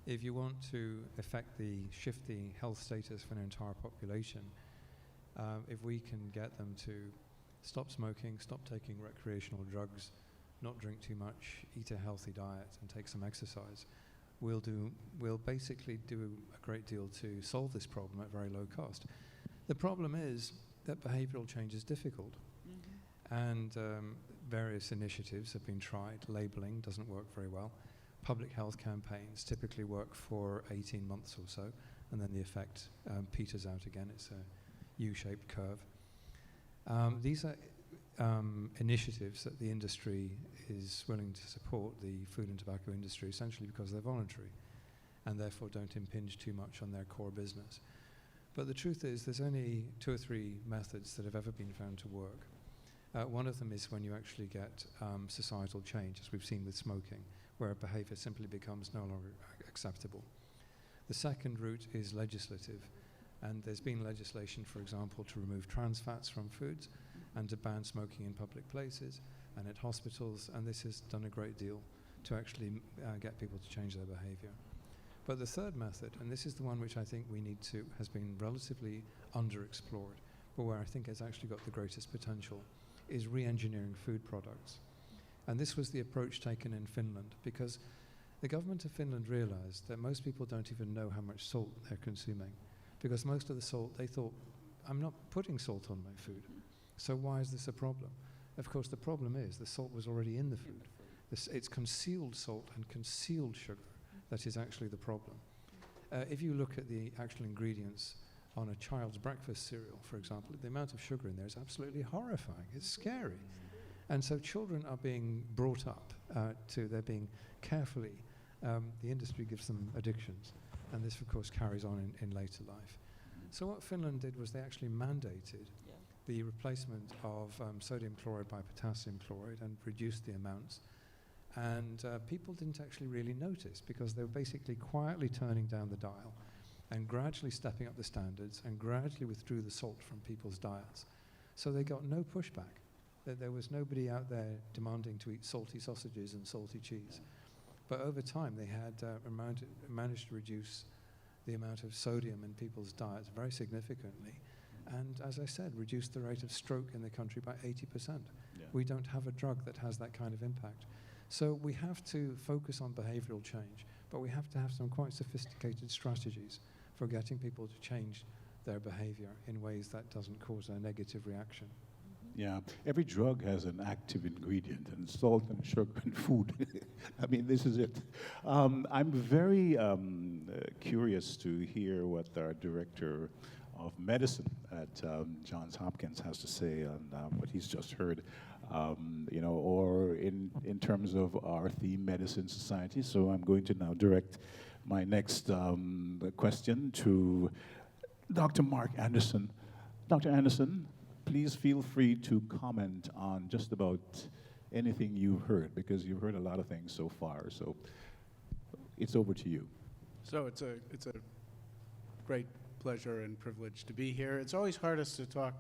If you want to affect the shifting health status for an entire population, if we can get them to stop smoking, stop taking recreational drugs, not drink too much, eat a healthy diet, and take some exercise, we'll basically do a great deal to solve this problem at very low cost. The problem is that behavioral change is difficult. And various initiatives have been tried. Labeling doesn't work very well. Public health campaigns typically work for 18 months or so, and then the effect peters out again. It's a U-shaped curve. These are initiatives that the industry is willing to support, the food and tobacco industry, essentially because they're voluntary and therefore don't impinge too much on their core business. But the truth is there's only 2 or 3 methods that have ever been found to work. One of them is when you actually get societal change, as we've seen with smoking, where a behavior simply becomes no longer acceptable. The second route is legislative, and there's been legislation, for example, to remove trans fats from foods and to ban smoking in public places and at hospitals, and this has done a great deal to actually get people to change their behavior. But the third method, and this is the one which I think has been relatively underexplored, but where I think has actually got the greatest potential, is re-engineering food products. And this was the approach taken in Finland, because the government of Finland realized that most people don't even know how much salt they're consuming, because most of the salt, they thought, I'm not putting salt on my food, so why is this a problem? Of course, the problem is the salt was already in the food. It's concealed salt and concealed sugar that is actually the problem. If you look at the actual ingredients on a child's breakfast cereal, for example, the amount of sugar in there is absolutely horrifying. It's scary. And so children are being brought up they're being carefully, the industry gives them addictions, and this of course carries on in later life. So what Finland did was they actually mandated the replacement of sodium chloride by potassium chloride and reduced the amounts. And people didn't actually really notice, because they were basically quietly turning down the dial and gradually stepping up the standards and gradually withdrew the salt from people's diets. So they got no pushback. There was nobody out there demanding to eat salty sausages and salty cheese. But over time, they had managed to reduce the amount of sodium in people's diets very significantly. And as I said, reduced the rate of stroke in the country by 80%. Yeah. We don't have a drug that has that kind of impact. So we have to focus on behavioral change, but we have to have some quite sophisticated strategies for getting people to change their behavior in ways that doesn't cause a negative reaction. Yeah, every drug has an active ingredient, and salt and sugar and food. I mean, this is it. I'm very curious to hear what our director of medicine at Johns Hopkins has to say on what he's just heard, or in terms of our theme, Medicine Society. So I'm going to now direct my next question to Dr. Mark Anderson. Dr. Anderson, please feel free to comment on just about anything you've heard, because you've heard a lot of things so far. So it's over to you. So it's a great pleasure and privilege to be here. It's always hardest to talk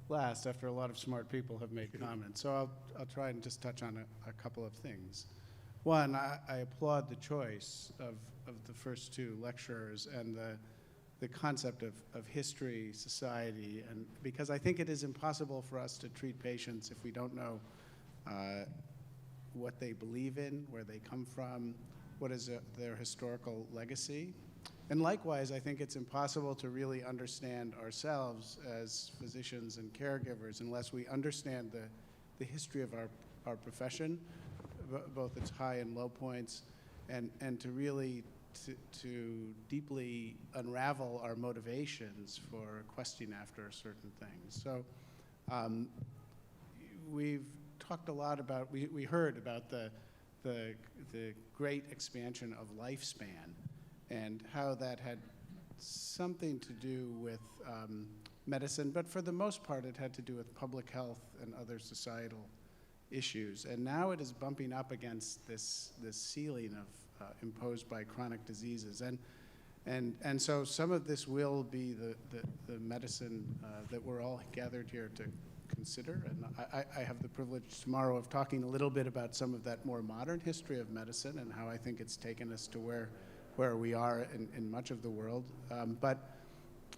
last after a lot of smart people have made comments. So I'll try and just touch on a couple of things. One, I applaud the choice of the first 2 lecturers and the concept of history, society, and because I think it is impossible for us to treat patients if we don't know what they believe in, where they come from, their historical legacy. And likewise, I think it's impossible to really understand ourselves as physicians and caregivers unless we understand the history of our profession, both its high and low points, and to really to deeply unravel our motivations for questing after certain things. So we've talked a lot about, we heard about the great expansion of lifespan and how that had something to do with medicine, but for the most part it had to do with public health and other societal issues. And now it is bumping up against this ceiling of imposed by chronic diseases. And so some of this will be the medicine that we're all gathered here to consider. And I have the privilege tomorrow of talking a little bit about some of that more modern history of medicine and how I think it's taken us to where we are in much of the world.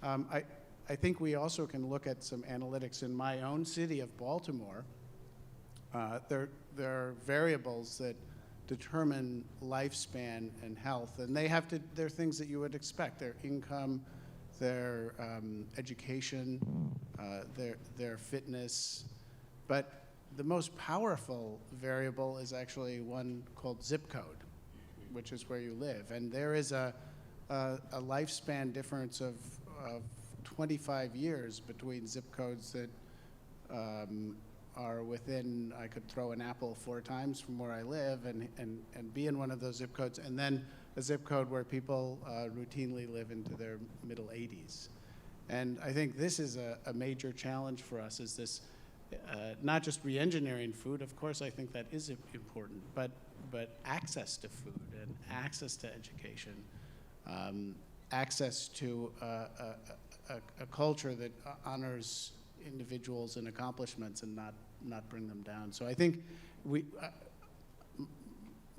I think we also can look at some analytics in my own city of Baltimore. There are variables that determine lifespan and health, and they're things that you would expect. Their income, their education, their fitness. But the most powerful variable is actually one called zip code, which is where you live. And there is a lifespan difference of 25 years between zip codes that are within, I could throw an apple 4 times from where I live and be in one of those zip codes, and then a zip code where people routinely live into their middle 80s. And I think this is a major challenge for us, is this, not just re-engineering food, of course I think that is important, but access to food and access to education, access to a culture that honors individuals and accomplishments and not bring them down. So I think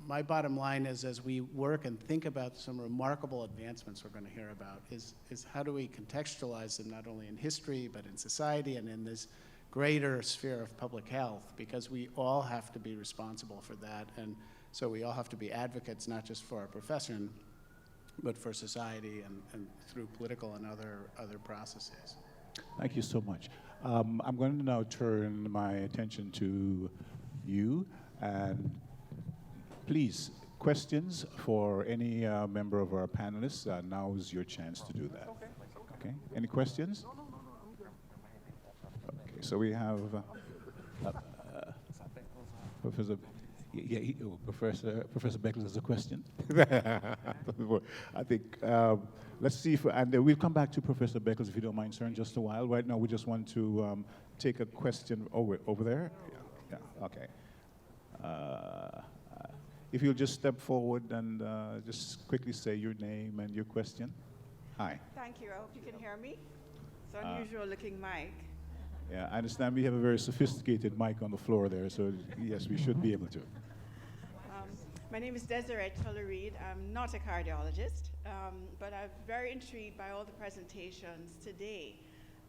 my bottom line is, as we work and think about some remarkable advancements we're going to hear about, is how do we contextualize them not only in history but in society and in this greater sphere of public health, because we all have to be responsible for that. And so we all have to be advocates, not just for our profession, but for society and through political and other processes. Thank you so much. I'm going to now turn my attention to you, and please, questions for any member of our panelists. Now is your chance to do that. Okay. Any questions? Okay. So we have Professor. Professor Beckles has a question. I think, let's see if, and we'll come back to Professor Beckles if you don't mind, sir, in just a while. Right now, we just want to take a question over there. Yeah, okay. If you'll just step forward and just quickly say your name and your question. Hi. Thank you. I hope you can hear me. It's an unusual looking mic. Yeah, I understand we have a very sophisticated mic on the floor there, so yes, we should be able to. My name is Desiree Tullereed. I'm not a cardiologist, but I'm very intrigued by all the presentations today.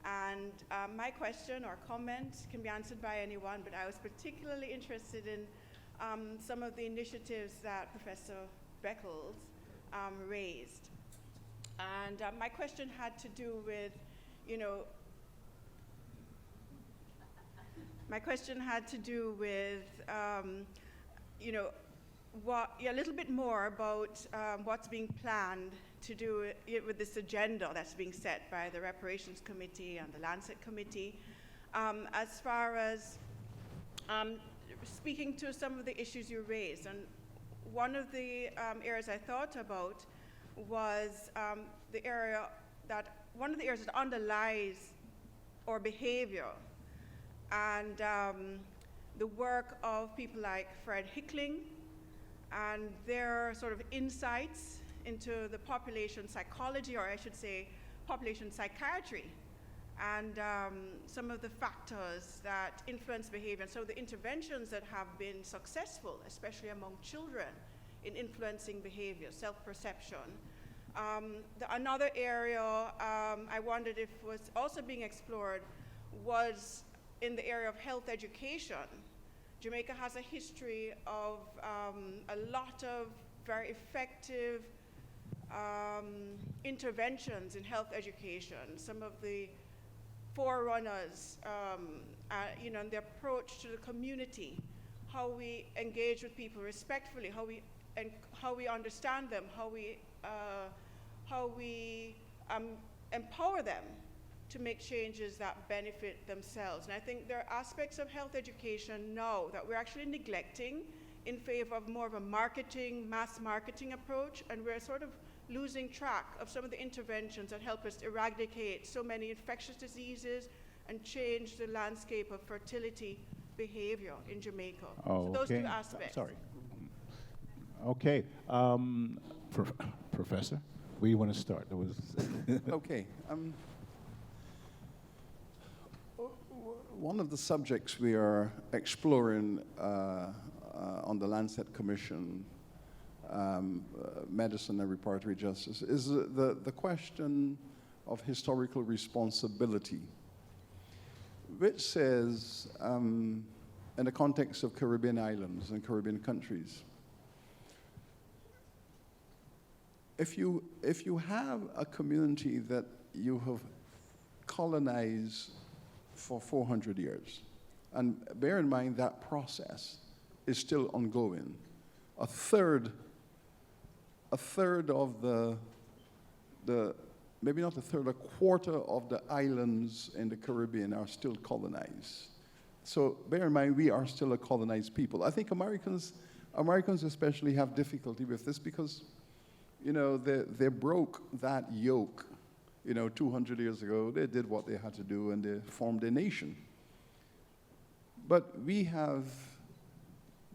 And my question or comment can be answered by anyone, but I was particularly interested in some of the initiatives that Professor Beckles raised. And my question had to do with, a little bit more about what's being planned to do with this agenda that's being set by the Reparations Committee and the Lancet Committee, as far as speaking to some of the issues you raised. And one of the areas I thought about was one of the areas that underlies our behavior, and the work of people like Fred Hickling and their sort of insights into the population psychology, or I should say population psychiatry, and some of the factors that influence behavior, and so the interventions that have been successful, especially among children, in influencing behavior, self-perception. Another area I wondered if was also being explored was in the area of health education. Jamaica has a history of a lot of very effective interventions in health education, some of the forerunners, in the approach to the community, how we engage with people respectfully, how we understand them, how we empower them to make changes that benefit themselves. And I think there are aspects of health education now that we're actually neglecting in favor of more of a mass marketing approach, and we're sort of losing track of some of the interventions that help us eradicate so many infectious diseases and change the landscape of fertility behavior in Jamaica. Oh, so those okay. two aspects. Sorry. Okay. Professor, where do you want to start? There was Okay. One of the subjects we are exploring on the Lancet Commission, Medicine and Reparatory Justice, is the question of historical responsibility, which says, in the context of Caribbean islands and Caribbean countries, if you have a community that you have colonized for 400 years, and bear in mind that process is still ongoing, a third of the maybe not a third, a quarter of the islands in the Caribbean are still colonized. So bear in mind, we are still a colonized people. I think Americans especially have difficulty with this because, they broke that yoke, 200 years ago. They did what they had to do and they formed a nation. But we have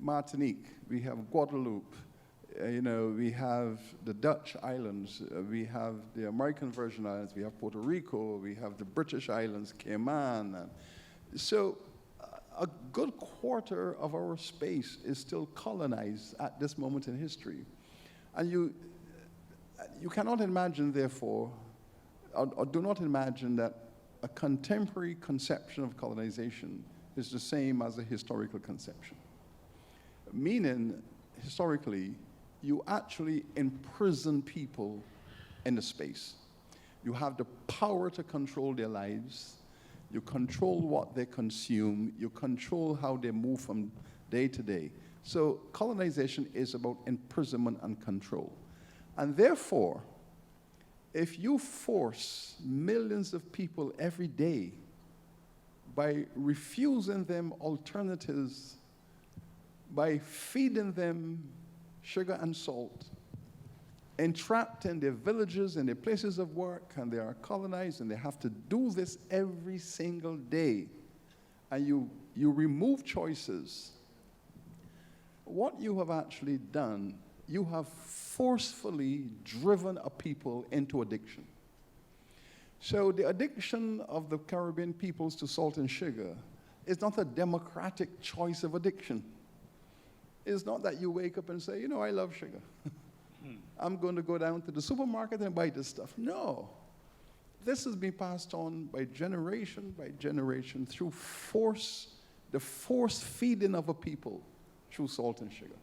Martinique, we have Guadeloupe, we have the Dutch islands, we have the American Virgin Islands, we have Puerto Rico, we have the British Islands, Cayman. So a good quarter of our space is still colonized at this moment in history. And you cannot imagine, therefore, or do not imagine that a contemporary conception of colonization is the same as a historical conception. Meaning, historically, you actually imprison people in the space. You have the power to control their lives. You control what they consume. You control how they move from day to day. So colonization is about imprisonment and control. And therefore, if you force millions of people every day by refusing them alternatives, by feeding them sugar and salt, entrapped in their villages and their places of work, and they are colonized, and they have to do this every single day, and you remove choices, what you have actually done, you have forcefully driven a people into addiction. So the addiction of the Caribbean peoples to salt and sugar is not a democratic choice of addiction. It's not that you wake up and say, I love sugar. I'm going to go down to the supermarket and buy this stuff. No. This has been passed on by generation through the forced feeding of a people through salt and sugar.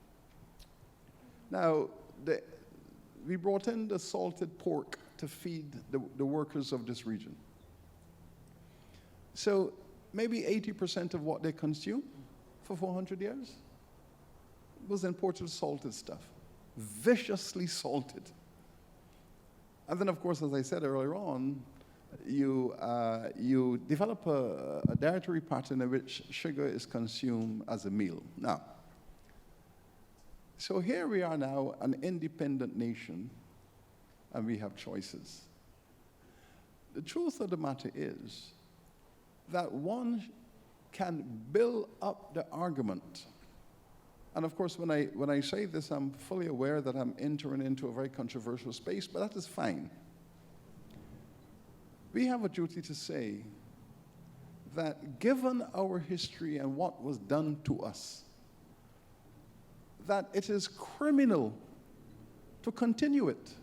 Now, we brought in the salted pork to feed the workers of this region. So maybe 80% of what they consume for 400 years was imported salted stuff, viciously salted. And then, of course, as I said earlier on, you develop a dietary pattern in which sugar is consumed as a meal. Now, so here we are now, an independent nation, and we have choices. The truth of the matter is that one can build up the argument. And of course, when I say this, I'm fully aware that I'm entering into a very controversial space, but that is fine. We have a duty to say that given our history and what was done to us, that it is criminal to continue it.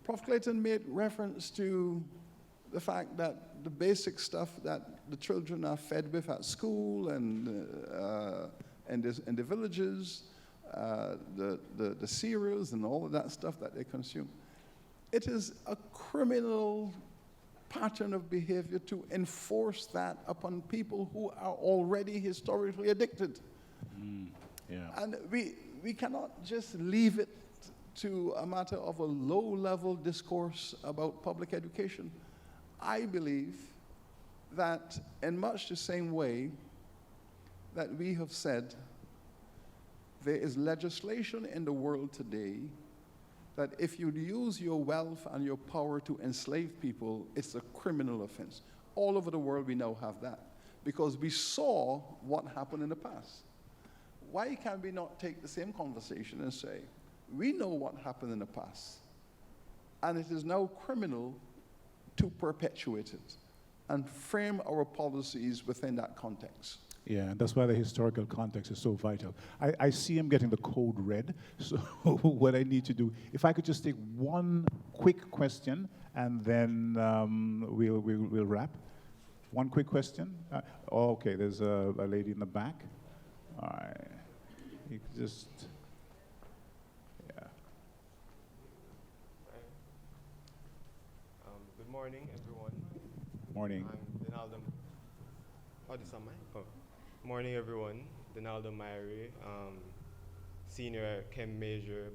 Prof. Clayton made reference to the fact that the basic stuff that the children are fed with at school and in the villages, the cereals and all of that stuff that they consume. It is a criminal pattern of behavior to enforce that upon people who are already historically addicted. Yeah. And we cannot just leave it to a matter of a low-level discourse about public education. I believe that in much the same way that we have said there is legislation in the world today that if you use your wealth and your power to enslave people, it's a criminal offense. All over the world we now have that because we saw what happened in the past. Why can we not take the same conversation and say, we know what happened in the past, and it is now criminal to perpetuate it and frame our policies within that context? Yeah, and that's why the historical context is so vital. I see him getting the code red, so what I need to do, if I could just take one quick question, and then we'll wrap. One quick question. Okay, there's a lady in the back. All right. You could just, yeah. Good morning, everyone. Morning. I'm Donaldo. Oh, this on my? Oh. Morning, everyone. Donaldo Myrie, senior chem major,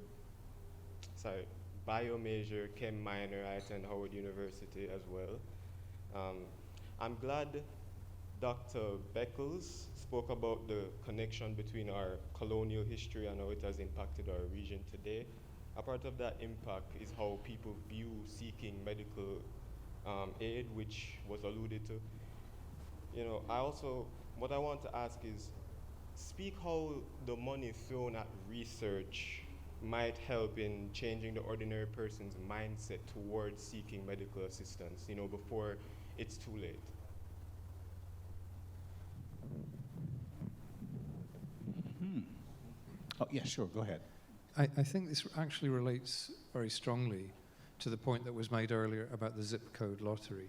bio major, chem minor. I attend Howard University as well. I'm glad Dr. Beckles spoke about the connection between our colonial history and how it has impacted our region today. A part of that impact is how people view seeking medical aid, which was alluded to. You know, what I want to ask is, speak how the money thrown at research might help in changing the ordinary person's mindset towards seeking medical assistance, you know, before it's too late. Oh, yeah, sure, go ahead. I think this actually relates very strongly to the point that was made earlier about the zip code lottery.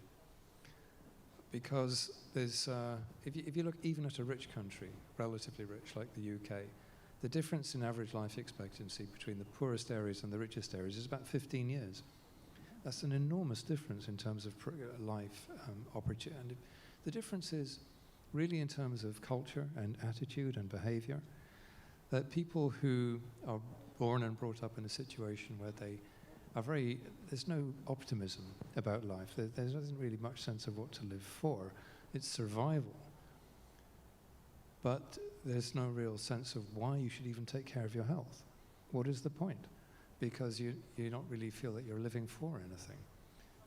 Because there's, if you look even at a rich country, relatively rich like the UK, the difference in average life expectancy between the poorest areas and the richest areas is about 15 years. That's an enormous difference in terms of life opportunity. And the difference is really in terms of culture and attitude and behavior, that people who are born and brought up in a situation where they are there's no optimism about life. There isn't really much sense of what to live for. It's survival. But there's no real sense of why you should even take care of your health. What is the point? Because you don't really feel that you're living for anything.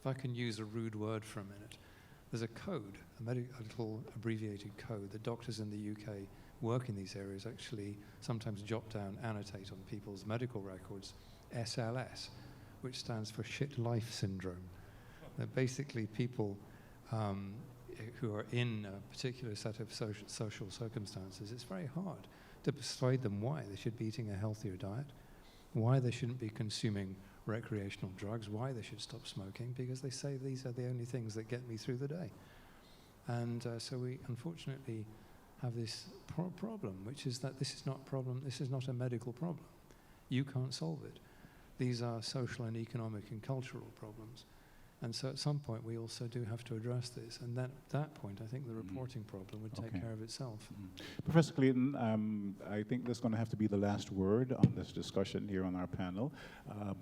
If I can use a rude word for a minute, there's a code, a little abbreviated code that doctors in the UK work in these areas actually sometimes jot down, annotate on people's medical records, SLS, which stands for shit life syndrome. They're basically people who are in a particular set of social circumstances. It's very hard to persuade them why they should be eating a healthier diet, why they shouldn't be consuming recreational drugs, why they should stop smoking, because they say these are the only things that get me through the day. And so we unfortunately have this problem, which is that this is not a medical problem. You can't solve it. These are social and economic and cultural problems. And so at some point we also do have to address this. And at that point, I think the reporting problem would take care of itself. Professor Clayton, I think that's going to have to be the last word on this discussion here on our panel.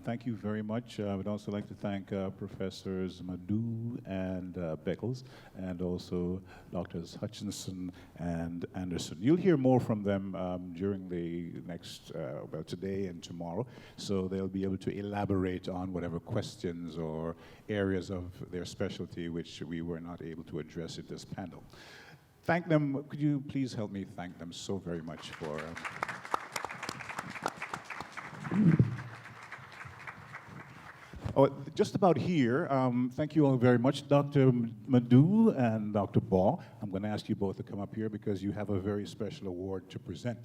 Thank you very much. I would also like to thank Professors Madhu and Beckles, and also Drs. Hutchinson and Anderson. You'll hear more from them during the next, well, today and tomorrow, so they'll be able to elaborate on whatever questions or areas of their specialty which we were not able to address at this panel. Thank them. Could you please help me thank them so very much for... Oh, just about here, thank you all very much, Dr. Madhu and Dr. Ball. I'm going to ask you both to come up here because you have a very special award to present.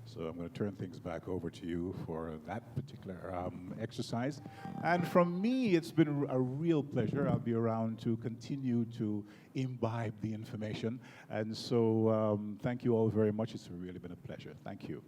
So I'm going to turn things back over to you for that particular exercise. And from me, it's been a real pleasure. I'll be around to continue to imbibe the information. And so thank you all very much. It's really been a pleasure. Thank you.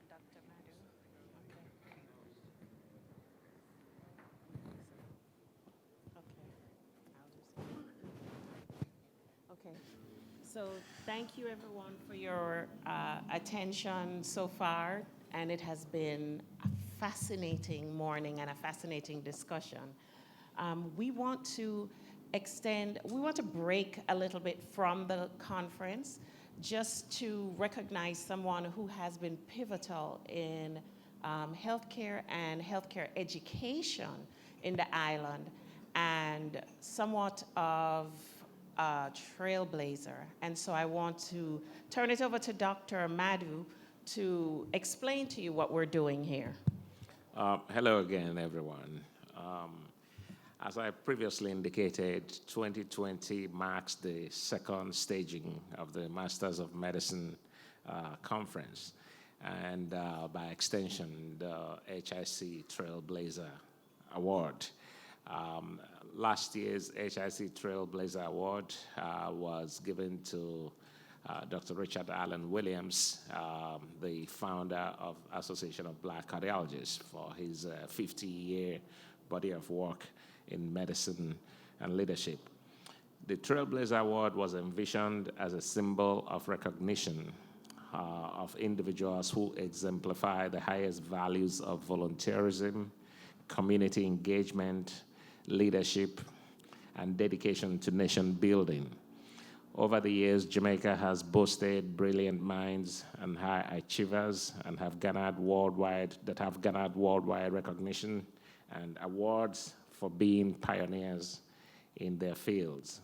Dr. Madhu. Okay. So thank you everyone for your attention so far, and it has been a fascinating morning and a fascinating discussion. We want to break a little bit from the conference just to recognize someone who has been pivotal in healthcare and healthcare education in the island, and somewhat of a trailblazer. And so I want to turn it over to Dr. Madhu to explain to you what we're doing here. Hello again, everyone. As I previously indicated, 2020 marks the second staging of the Masters of Medicine conference, and by extension, the HIC Trailblazer Award. Last year's HIC Trailblazer Award was given to Dr. Richard Allen Williams, the founder of Association of Black Cardiologists, for his 50-year body of work in medicine and leadership. The Trailblazer Award was envisioned as a symbol of recognition of individuals who exemplify the highest values of volunteerism, community engagement, leadership, and dedication to nation building. Over the years, Jamaica has boasted brilliant minds and high achievers and have garnered worldwide recognition and awards for being pioneers in their fields.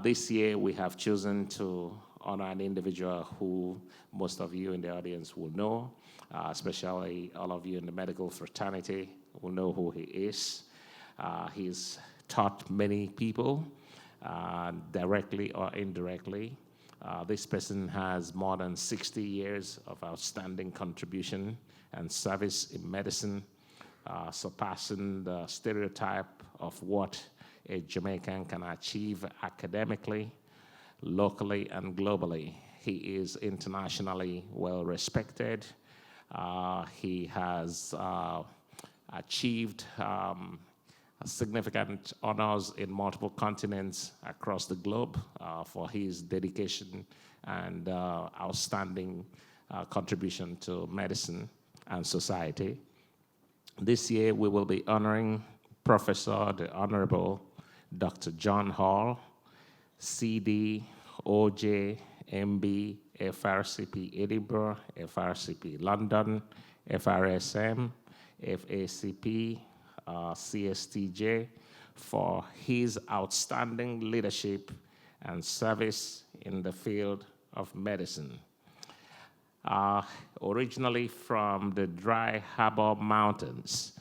This year, we have chosen to honor an individual who most of you in the audience will know, especially all of you in the medical fraternity will know who he is. He's taught many people, directly or indirectly. This person has more than 60 years of outstanding contribution and service in medicine, surpassing the stereotype of what a Jamaican can achieve academically, locally, and globally. He is internationally well respected. He has achieved significant honors in multiple continents across the globe for his dedication and outstanding contribution to medicine and society. This year, we will be honoring Professor the Honorable Dr. John Hall, CD, OJ, MB, FRCP Edinburgh, FRCP London, FRSM, FACP, CSTJ, for his outstanding leadership and service in the field of medicine. Originally from the Dry Harbor Mountains,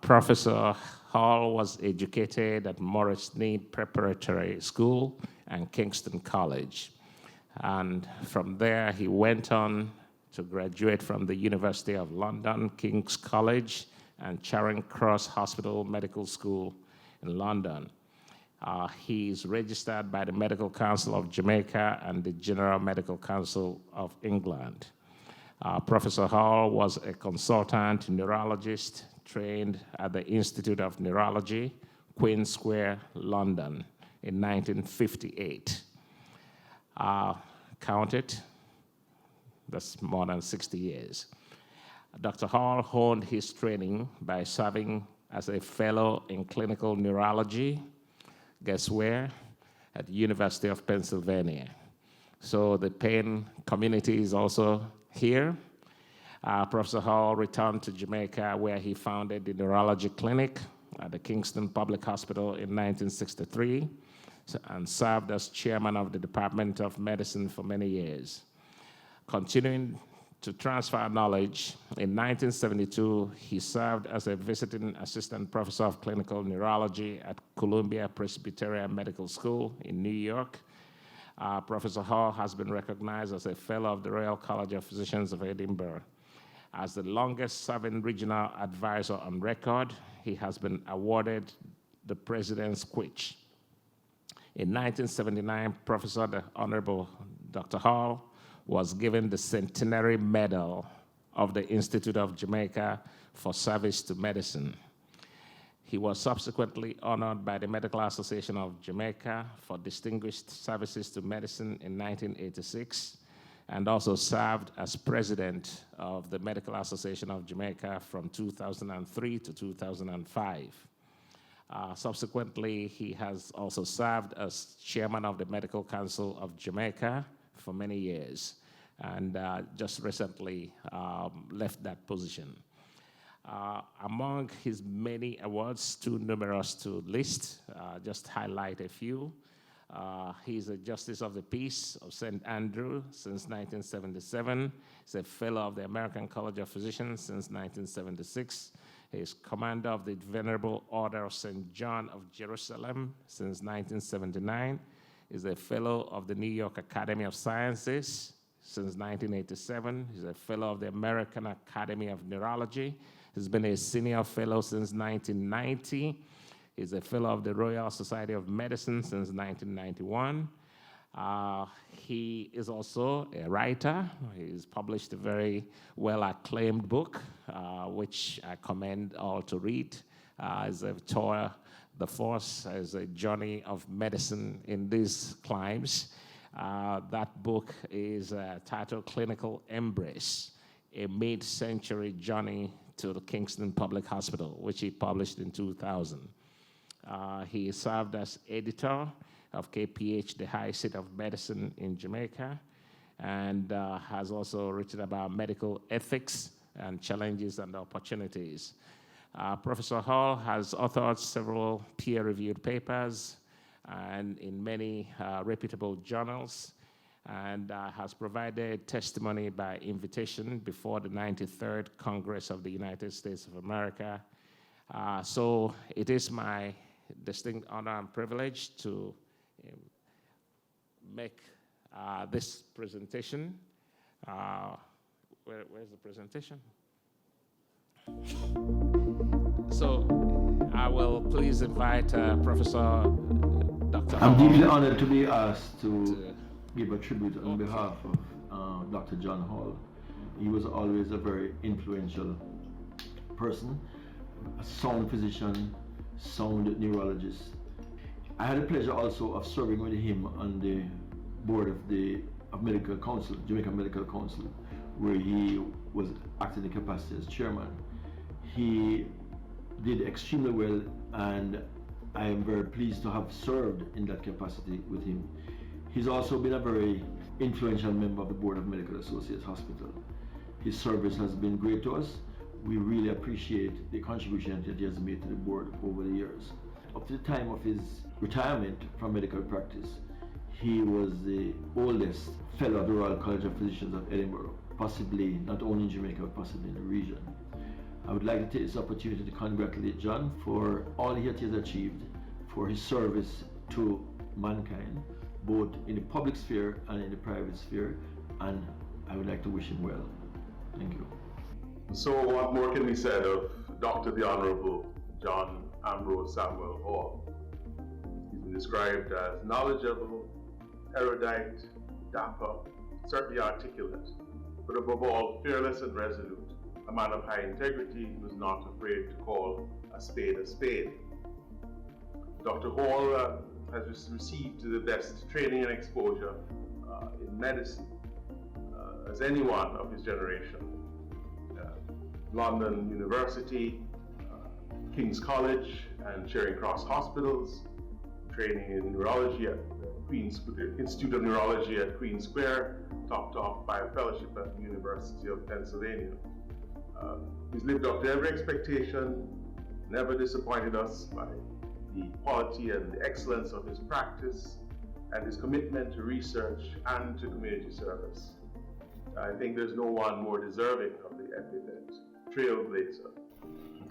Professor Hall was educated at Morris Sneed Preparatory School and Kingston College. And from there, he went on to graduate from the University of London, King's College, and Charing Cross Hospital Medical School in London. He is registered by the Medical Council of Jamaica and the General Medical Council of England. Professor Hall was a consultant neurologist trained at the Institute of Neurology, Queen Square, London, in 1958. Count it, that's more than 60 years. Dr. Hall honed his training by serving as a fellow in clinical neurology, guess where? At the University of Pennsylvania. So the pain community is also here. Professor Hall returned to Jamaica, where he founded the neurology clinic at the Kingston Public Hospital in 1963 and served as chairman of the Department of Medicine for many years. Continuing to transfer knowledge, in 1972, he served as a visiting assistant professor of clinical neurology at Columbia Presbyterian Medical School in New York. Professor Hall has been recognized as a fellow of the Royal College of Physicians of Edinburgh. As the longest-serving regional advisor on record, he has been awarded the President's Quiche. In 1979, Professor the Honorable Dr. Hall was given the Centenary Medal of the Institute of Jamaica for service to medicine. He was subsequently honored by the Medical Association of Jamaica for distinguished services to medicine in 1986, and also served as president of the Medical Association of Jamaica from 2003 to 2005. Subsequently, he has also served as chairman of the Medical Council of Jamaica for many years, and just recently left that position. Among his many awards, too numerous to list, just highlight a few. He's a Justice of the Peace of St. Andrew since 1977. He's a Fellow of the American College of Physicians since 1976. He's Commander of the Venerable Order of St. John of Jerusalem since 1979. He's a Fellow of the New York Academy of Sciences since 1987. He's a Fellow of the American Academy of Neurology. He's been a Senior Fellow since 1990. He's a Fellow of the Royal Society of Medicine since 1991. He is also a writer. He's published a very well-acclaimed book, which I commend all to read. It's a tour de force, as a journey of medicine in these climes. That book is titled Clinical Embrace, a mid-century journey to the Kingston Public Hospital, which he published in 2000. He served as editor of KPH, the high seat of medicine in Jamaica, and has also written about medical ethics and challenges and opportunities. Professor Hall has authored several peer-reviewed papers and in many reputable journals, and has provided testimony by invitation before the 93rd Congress of the United States of America. So it is my distinct honor and privilege to make this presentation. Where's the presentation? So I will please invite Professor Dr. I'm Hall. deeply honored to be asked to give a tribute on behalf of Dr. John Hall. He was always a very influential person, a sound physician, sound neurologist. I had the pleasure also of serving with him on the board of the Medical Council, Jamaica Medical Council, where he was acting in capacity as chairman. He did extremely well, and I am very pleased to have served in that capacity with him. He's also been a very influential member of the Board of Medical Associates Hospital. His service has been great to us. We really appreciate the contribution that he has made to the board over the years. Up to the time of his retirement from medical practice, he was the oldest fellow of the Royal College of Physicians of Edinburgh, possibly not only in Jamaica, but possibly in the region. I would like to take this opportunity to congratulate John for all that he has achieved, for his service to mankind, both in the public sphere and in the private sphere, and I would like to wish him well. Thank you. So what more can be said of Dr. the Honorable John Ambrose Samuel Hall? He's been described as knowledgeable, erudite, dapper, certainly articulate, but above all, fearless and resolute, a man of high integrity who was not afraid to call a spade a spade. Dr. Hall has received the best training and exposure in medicine as anyone of his generation. London University, King's College and Charing Cross Hospitals, training in neurology at Institute of Neurology at Queen Square, topped off by a fellowship at the University of Pennsylvania. He's lived up to every expectation, never disappointed us by the quality and the excellence of his practice and his commitment to research and to community service. I think there's no one more deserving of the epithet, Trailblazer.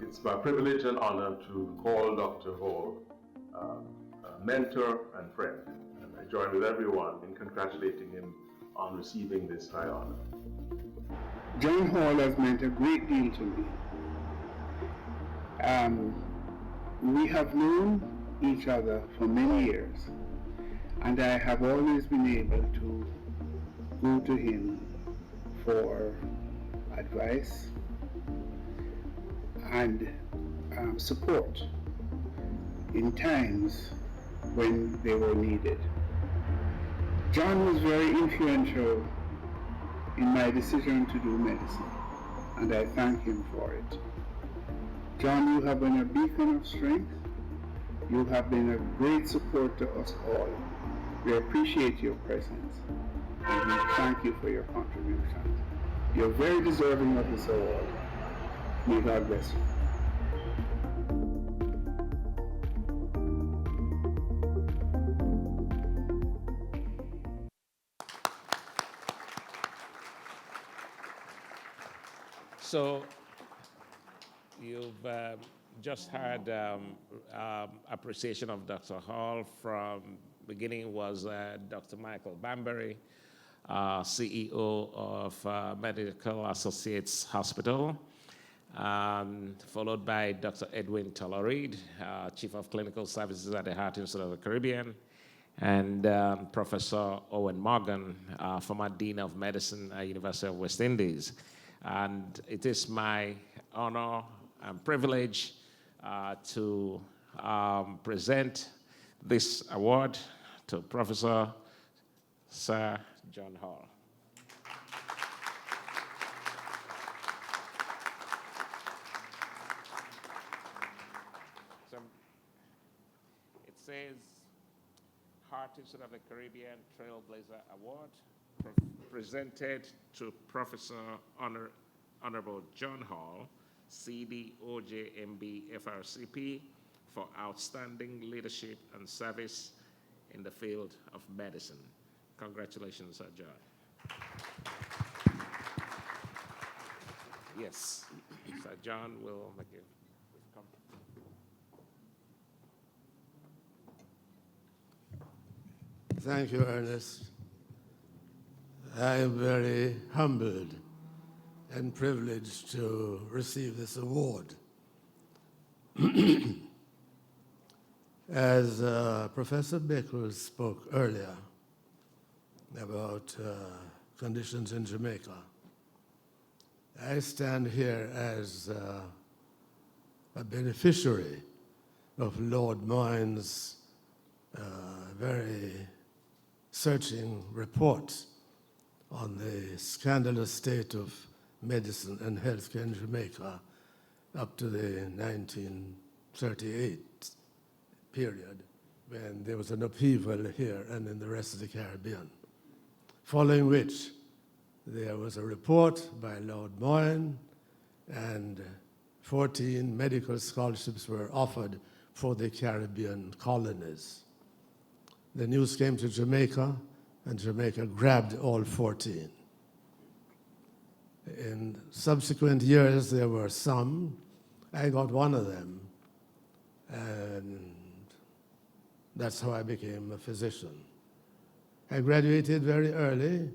It's my privilege and honor to call Dr. Hall a mentor and friend, and I join with everyone in congratulating him on receiving this high honor. John Hall has meant a great deal to me. We have known each other for many years, and I have always been able to go to him for advice and support in times when they were needed. John was very influential in my decision to do medicine, and I thank him for it. John, you have been a beacon of strength. You have been a great support to us all. We appreciate your presence, and we thank you for your contribution. You're very deserving of this award. May God bless you. So you've just had appreciation of Dr. Hall. From beginning was Dr. Michael Bambury, CEO of Medical Associates Hospital, followed by Dr. Edwin Tollereid, Chief of Clinical Services at the Heart Institute of the Caribbean, and Professor Owen Morgan, former Dean of Medicine at University of West Indies. And it is my honor and privilege to present this award to Professor Sir John Hall. So it says Heart Institute of the Caribbean Trailblazer Award, presented to Professor Honorable John Hall, CD, OJ, MB, FRCP, for outstanding leadership and service in the field of medicine. Congratulations, Sir John. Yes, Sir John will make a brief comment. Thank you, Ernest. I am very humbled and privileged to receive this award. As Professor Beckles spoke earlier about conditions in Jamaica, I stand here as a beneficiary of Lord Moyne's very searching report on the scandalous state of medicine and healthcare in Jamaica up to the 1938 period, when there was an upheaval here and in the rest of the Caribbean, following which there was a report by Lord Moyne, and 14 medical scholarships were offered for the Caribbean colonies. The news came to Jamaica, and Jamaica grabbed all 14. In subsequent years, there were some. I got one of them, and that's how I became a physician. I graduated very early.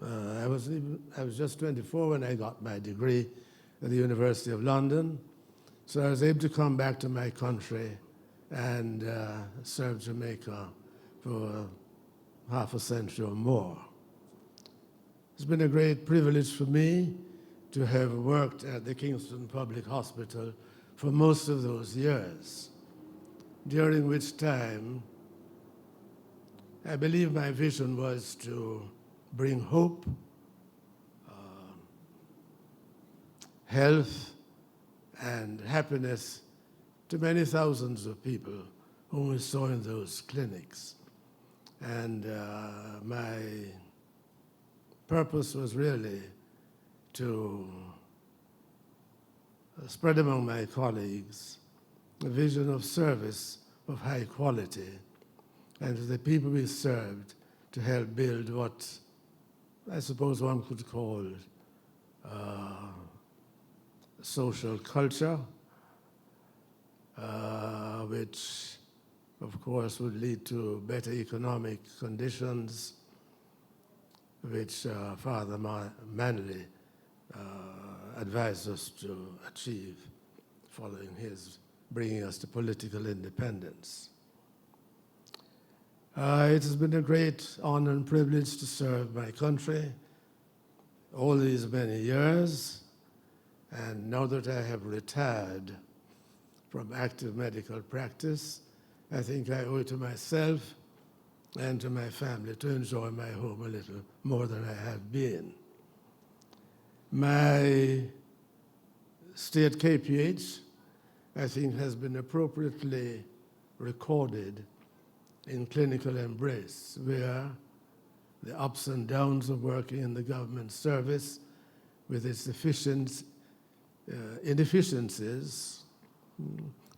I was just 24 when I got my degree at the University of London, so I was able to come back to my country and serve Jamaica for half a century or more. It's been a great privilege for me to have worked at the Kingston Public Hospital for most of those years, during which time I believe my vision was to bring hope, health, and happiness to many thousands of people whom we saw in those clinics. And my purpose was really to spread among my colleagues a vision of service of high quality, and to the people we served to help build what I suppose one could call social culture, which of course would lead to better economic conditions, which Father Manley advised us to achieve following his bringing us to political independence. It has been a great honor and privilege to serve my country all these many years, and now that I have retired from active medical practice, I think I owe it to myself and to my family to enjoy my home a little more than I have been. My stay at KPH, I think, has been appropriately recorded in Clinical Embrace, where the ups and downs of working in the government service with its inefficiencies,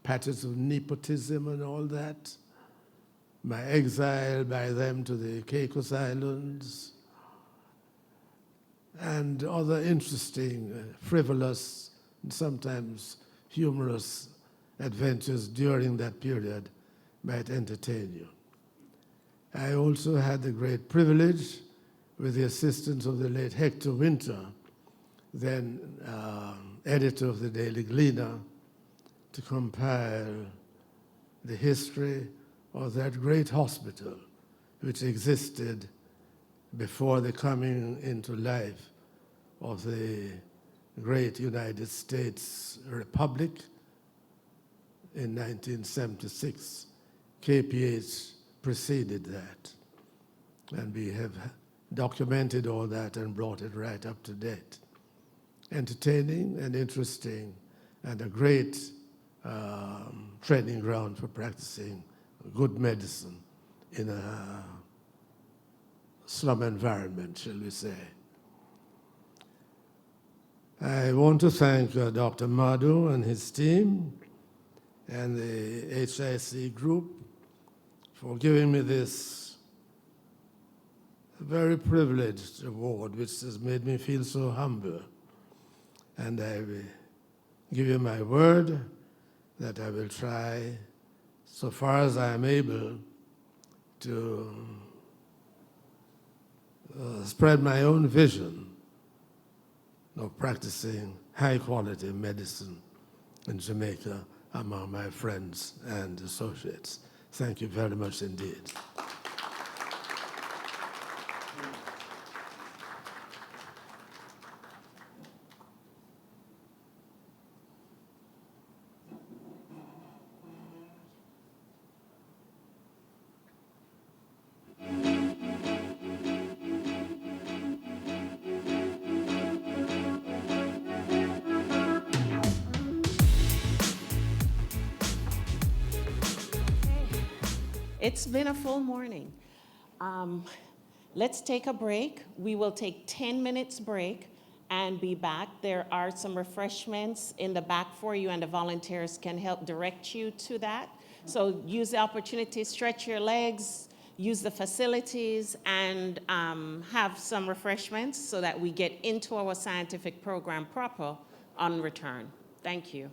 patches of nepotism and all that, my exile by them to the Caicos Islands, and other interesting, frivolous, and sometimes humorous adventures during that period might entertain you. I also had the great privilege, with the assistance of the late Hector Winter, then editor of the Daily Gleaner, to compile the history of that great hospital which existed before the coming into life of the great United States Republic in 1976. KPH preceded that, and we have documented all that and brought it right up to date. Entertaining and interesting, and a great training ground for practicing good medicine in a slum environment, shall we say. I want to thank Dr. Madhu and his team and the HIC group for giving me this very privileged award, which has made me feel so humble. And I will give you my word that I will try, so far as I am able, to spread my own vision of practicing high-quality medicine in Jamaica among my friends and associates. Thank you very much indeed. It's been a full morning. Let's take a break. We will take 10 minutes break and be back. There are some refreshments in the back for you, and the volunteers can help direct you to that. So use the opportunity, stretch your legs, use the facilities, and have some refreshments so that we get into our scientific program proper on return. Thank you.